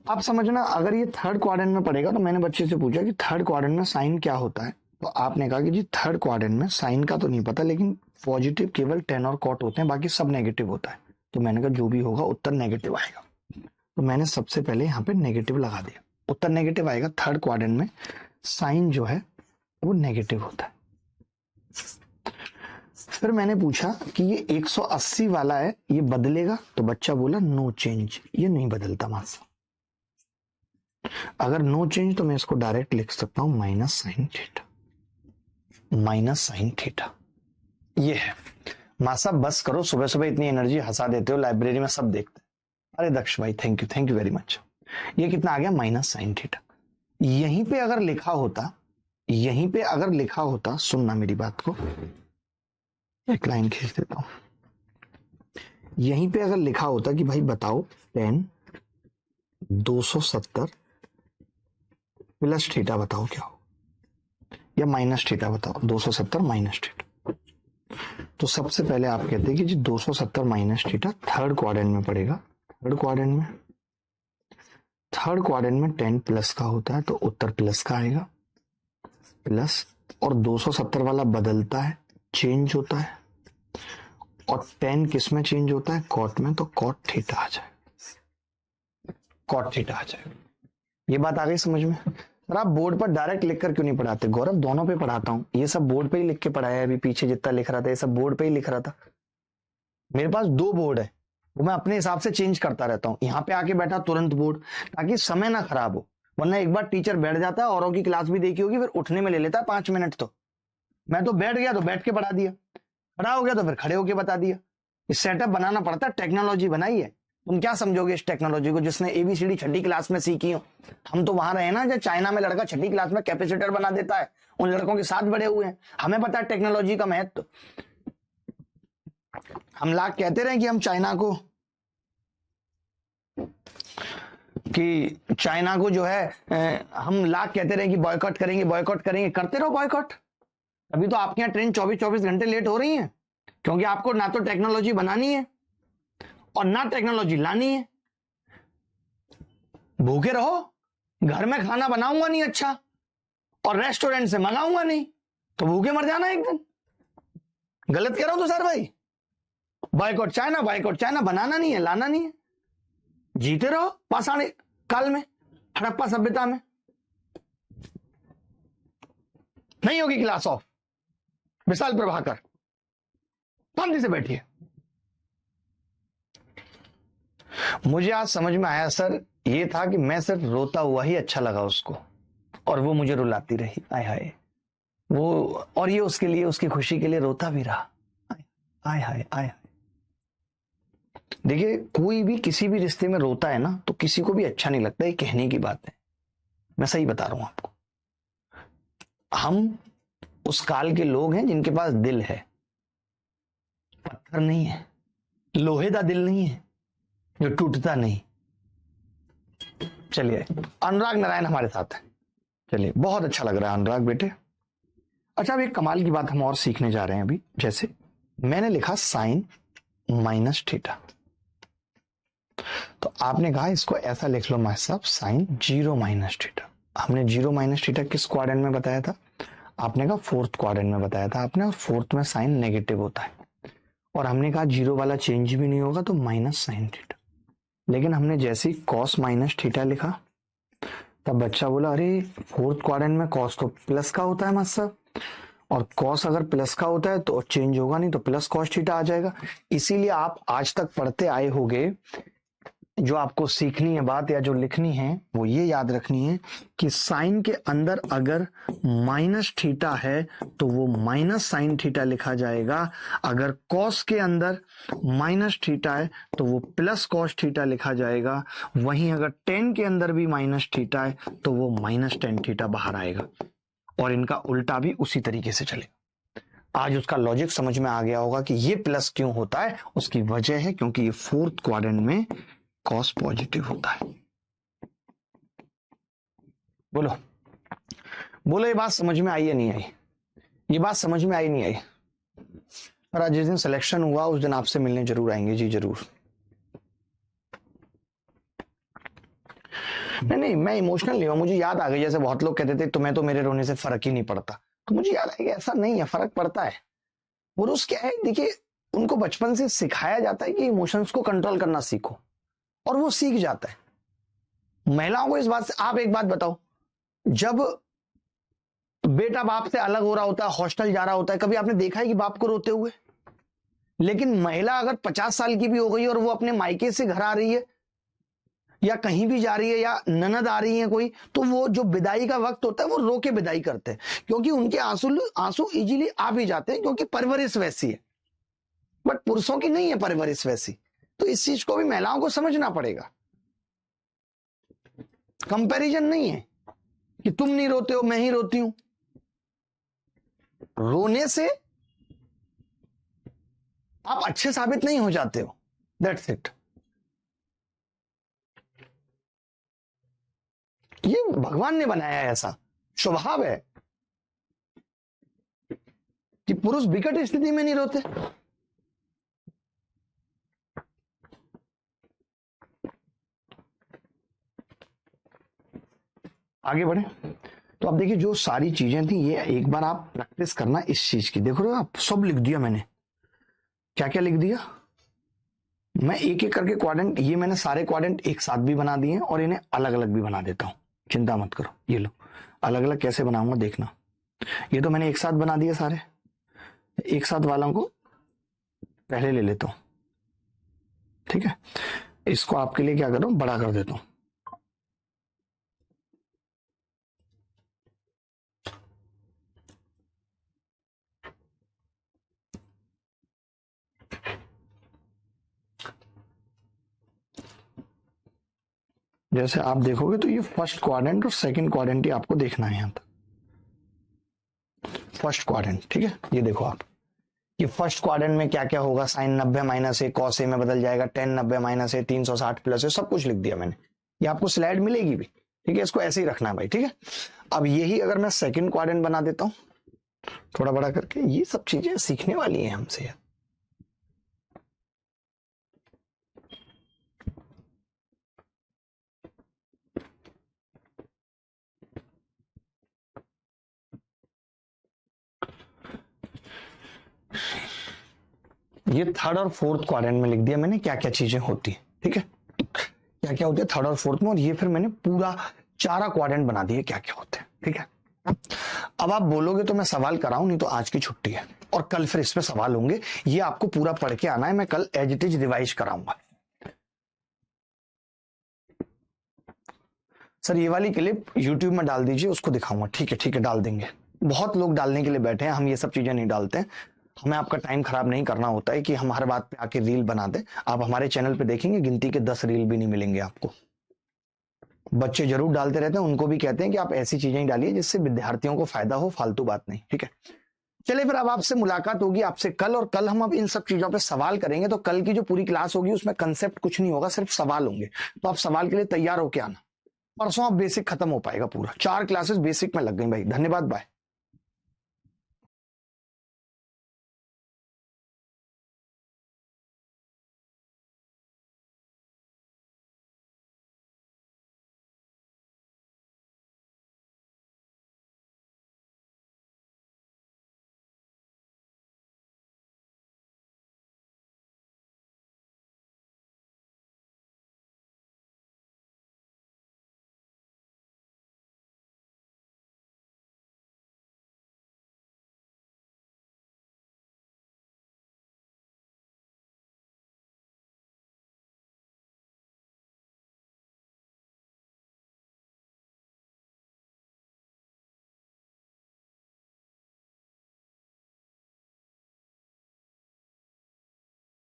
अब समझना, अगर ये थर्ड क्वाड्रेंट में पड़ेगा तो मैंने बच्चे से पूछा कि थर्ड क्वाड्रेंट में साइन क्या होता है, तो आपने कहा कि जी थर्ड क्वाड्रेंट में साइन का तो नहीं पता, लेकिन पॉजिटिव केवल टेन और कॉट होते हैं, बाकी सब नेगेटिव होता है। तो मैंने कहा जो भी होगा उत्तर नेगेटिव आएगा, तो मैंने सबसे पहले यहाँ पे नेगेटिव लगा दिया, उत्तर नेगेटिव आएगा। थर्ड क्वाड्रेंट में साइन जो है वो नेगेटिव होता है। फिर मैंने पूछा कि ये 180 वाला है, ये बदलेगा, तो बच्चा बोला नो चेंज, ये नहीं बदलता मास्टर। अगर नो चेंज तो मैं इसको डायरेक्ट लिख सकता हूं minus sine theta, minus sine theta ये है। मासा बस करो, सुबह सुबह इतनी एनर्जी हंसा देते हो, लाइब्रेरी में सब देखते हैं। अरे दक्ष भाई थैंक यू वेरी मच। ये कितना आ गया, माइनस साइन थीटा। यहीं पे अगर लिखा होता, यहीं पे अगर लिखा होता, सुनना मेरी बात को, एक लाइन खींच देता हूं। यहीं पे अगर लिखा होता कि भाई बताओ 10 270 प्लस थीटा बताओ क्या हो, या माइनस थीटा बताओ, 270 माइनस थीटा, तो सबसे पहले आप कहते हैं कि जी 270 माइनस थीटा थर्ड क्वाड्रेंट में पड़ेगा। थर्ड क्वाड्रेंट में 10 प्लस का होता है, तो उत्तर प्लस का आएगा, प्लस, और 270 वाला बदलता है, चेंज होता है, और 10 किस में चेंज होता है, कॉट में, तो कॉट थीटा आ जाएगा, कॉट थीटा आ जाएगा। ये बात आ गई समझ में। सर आप बोर्ड पर डायरेक्ट लिखकर क्यों नहीं पढ़ाते? गौरव दोनों पे पढ़ाता हूं, ये सब बोर्ड पे ही लिख के पढ़ाया है, अभी पीछे जितना लिख रहा था ये सब बोर्ड पे ही लिख रहा था। मेरे पास 2 बोर्ड है, वो मैं अपने हिसाब से चेंज करता रहता हूँ। यहाँ पे आके बैठा तुरंत बोर्ड, ताकि समय ना खराब हो, वरना एक बार टीचर बैठ जाता है, औरों की क्लास भी देखी होगी, फिर उठने में ले लेता है 5 मिनट। तो मैं तो बैठ गया तो बैठ के पढ़ा दिया, खड़ा हो गया तो फिर खड़े होके बता दिया। इस सेटअप बनाना पड़ता है, टेक्नोलॉजी बनाई है। तुम क्या समझोगे इस टेक्नोलॉजी को, जिसने ABCD 6ठी क्लास में सीखी हो? हम तो वहां रहे ना, जब चाइना में लड़का 6ठी क्लास में कैपेसिटर बना देता है, उन लड़कों के साथ बड़े हुए हैं, हमें पता है टेक्नोलॉजी का महत्व। हम लाख कहते रहे कि हम चाइना को जो है हम लाख कहते रहे कि बॉयकॉट करेंगे, करते रहो बॉयकॉट, अभी तो आपके यहाँ ट्रेन 24-24 घंटे लेट हो रही है, क्योंकि आपको ना तो टेक्नोलॉजी बनानी है और ना टेक्नोलॉजी लानी है। भूखे रहो, घर में खाना बनाऊंगा नहीं अच्छा और रेस्टोरेंट से मंगाऊंगा नहीं, तो भूखे मर जाना एक दिन। गलत कह रहा हूं तो सर भाई, बाइकआउट चाइना बनाना नहीं है, लाना नहीं है। जीते रहो पाषाण काल में, हड़प्पा सभ्यता में। नहीं होगी क्लास ऑफ विशाल प्रभाकर, शांति से बैठिए। मुझे आज समझ में आया सर, ये था कि मैं सिर्फ रोता हुआ ही अच्छा लगा उसको, और वो मुझे रुलाती रही। आय हाय, वो और ये उसके लिए, उसकी खुशी के लिए रोता भी रहा। आय हाय आय हाय। देखिए, कोई भी किसी भी रिश्ते में रोता है ना, तो किसी को भी अच्छा नहीं लगता। ये कहने की बात है, मैं सही बता रहा हूं आपको। हम उस काल के लोग हैं जिनके पास दिल है, पत्थर नहीं है, लोहे का दिल नहीं है जो टूटता नहीं। चलिए, अनुराग नारायण हमारे साथ है। चलिए, बहुत अच्छा लग रहा है अनुराग बेटे। अच्छा, अब एक कमाल की बात हम और सीखने जा रहे हैं अभी। जैसे मैंने लिखा साइन माइनस थीटा, तो आपने कहा इसको ऐसा लिख लो माय साहब, साइन 0 माइनस थीटा। हमने 0 माइनस थीटा किस क्वाड्रेंट में बताया था? आपने कहा फोर्थ क्वाड्रेंट में बताया था आपने, और फोर्थ में साइन नेगेटिव होता है। और हमने कहा 0 वाला चेंज भी नहीं होगा, तो माइनस साइन थीटा। लेकिन हमने जैसे ही कॉस माइनस थीटा लिखा, तब बच्चा बोला अरे फोर्थ क्वाड्रेंट में कॉस तो प्लस का होता है मास्टर, और कॉस अगर प्लस का होता है तो चेंज होगा नहीं, तो प्लस कॉस थीटा आ जाएगा। इसीलिए आप आज तक पढ़ते आए होंगे, जो आपको सीखनी है बात या जो लिखनी है वो ये याद रखनी है कि साइन के अंदर अगर माइनस थीटा है तो वो माइनस साइन थीटा लिखा जाएगा। अगर कॉस के अंदर माइनस थीटा है तो वो प्लस कॉस थीटा लिखा जाएगा। वहीं अगर टेन के अंदर भी माइनस थीटा है तो वो माइनस टेन थीटा बाहर आएगा, और इनका उल्टा भी उसी तरीके से चलेगा। आज उसका लॉजिक समझ में आ गया होगा कि ये प्लस क्यों होता है। उसकी वजह है क्योंकि ये फोर्थ क्वाड्रेंट में कॉस पॉजिटिव होता है। बोलो बोलो, ये बात समझ में आई या नहीं आई? ये बात समझ में आई नहीं आई? और आज जिस दिन सिलेक्शन हुआ उस दिन आपसे मिलने जरूर आएंगे जी, जरूर। नहीं, मैं इमोशनल नहीं हूं। मुझे याद आ गई, जैसे बहुत लोग कहते थे तुम्हें तो मेरे रोने से फर्क ही नहीं पड़ता, तो मुझे याद आएगा ऐसा नहीं है, फर्क पड़ता है। पुरुष क्या है, देखिए उनको बचपन से सिखाया जाता है कि इमोशंस को कंट्रोल करना सीखो, और वो सीख जाता है। महिलाओं को इस बात से, आप एक बात बताओ, जब बेटा बाप से अलग हो रहा होता है, हॉस्टल जा रहा होता है, कभी आपने देखा है कि बाप को रोते हुए? लेकिन महिला अगर 50 साल की भी हो गई और वो अपने मायके से घर आ रही है या कहीं भी जा रही है या ननद आ रही है कोई, तो वो जो विदाई का वक्त होता है वो रो के विदाई करते हैं, क्योंकि उनके आंसू इजीली आ भी जाते हैं, क्योंकि परवरिश वैसी है। बट पुरुषों की नहीं है परवरिश वैसी, तो इस चीज को भी महिलाओं को समझना पड़ेगा। कंपैरिजन नहीं है कि तुम नहीं रोते हो मैं ही रोती हूं। रोने से आप अच्छे साबित नहीं हो जाते हो, दैट्स इट। ये भगवान ने बनाया है, ऐसा स्वभाव है कि पुरुष विकट स्थिति में नहीं रोते। आगे बढ़े तो अब देखिए, जो सारी चीजें थी ये एक बार आप प्रैक्टिस करना इस चीज की। देखो आप सब लिख दिया मैंने, क्या क्या लिख दिया। मैं एक एक करके क्वाड्रेंट, ये मैंने सारे क्वाड्रेंट एक साथ भी बना दिए और इन्हें अलग अलग भी बना देता हूं, चिंता मत करो। ये लो, अलग अलग कैसे बनाऊंगा देखना। ये तो मैंने एक साथ बना दिए सारे, एक साथ वालों को पहले ले लेता हूं, ठीक है। इसको आपके लिए क्या करूं, बड़ा कर देता हूं। जैसे आप देखोगे तो ये फर्स्ट क्वाड्रेंट और सेकंड क्वाड्रेंट ही आपको देखना है। यहां तक फर्स्ट क्वाड्रेंट, ठीक है। ये देखो आप कि फर्स्ट क्वाड्रेंट में क्या क्या होगा। Sign 90 minus A cos A में बदल जाएगा, 10 90 माइनस ए 360 प्लस ए, सब कुछ लिख दिया मैंने। ये आपको स्लाइड मिलेगी भी, ठीक है। इसको ऐसे ही रखना है भाई, ठीक है। अब यही अगर मैं सेकंड क्वाड्रेंट बना देता हूं, थोड़ा बड़ा करके, ये सब चीजें सीखने वाली हैं हमसे यार। ये थर्ड और फोर्थ क्वाड्रेंट में लिख दिया मैंने क्या क्या चीजें होती है, ठीक है, क्या क्या होती है थर्ड और फोर्थ में, और ये फिर मैंने पूरा चारा क्वाड्रेंट बना दिए क्या क्या होते हैं, ठीक है। अब आप बोलोगे तो मैं सवाल कराऊं, नहीं तो आज की छुट्टी है, और कल फिर इस पे सवाल होंगे, ये आपको पूरा पढ़ के आना है, मैं कल एज इट इज रिवाइज कराऊंगा। सर ये वाली क्लिप यूट्यूब में डाल दीजिए, उसको दिखाऊंगा, ठीक है डाल देंगे। बहुत लोग डालने के लिए बैठे हैं, हम ये सब चीजें नहीं डालते हैं, हमें आपका टाइम खराब नहीं करना होता है कि हम हर बात पे आके रील बना दें। आप हमारे चैनल पे देखेंगे गिनती के 10 रील भी नहीं मिलेंगे आपको। बच्चे जरूर डालते रहते हैं, उनको भी कहते हैं कि आप ऐसी चीजें ही डालिए जिससे विद्यार्थियों को फायदा हो, फालतू बात नहीं, ठीक है। चलिए फिर अब आपसे मुलाकात होगी आपसे कल, और कल हम अब इन सब चीजों पे सवाल करेंगे। तो कल की जो पूरी क्लास होगी उसमें कंसेप्ट कुछ नहीं होगा, सिर्फ सवाल होंगे, तो आप सवाल के लिए तैयार होके आना। परसों अब बेसिक खत्म हो पाएगा पूरा, 4 क्लासेस बेसिक में लग गई भाई। धन्यवाद, बाय।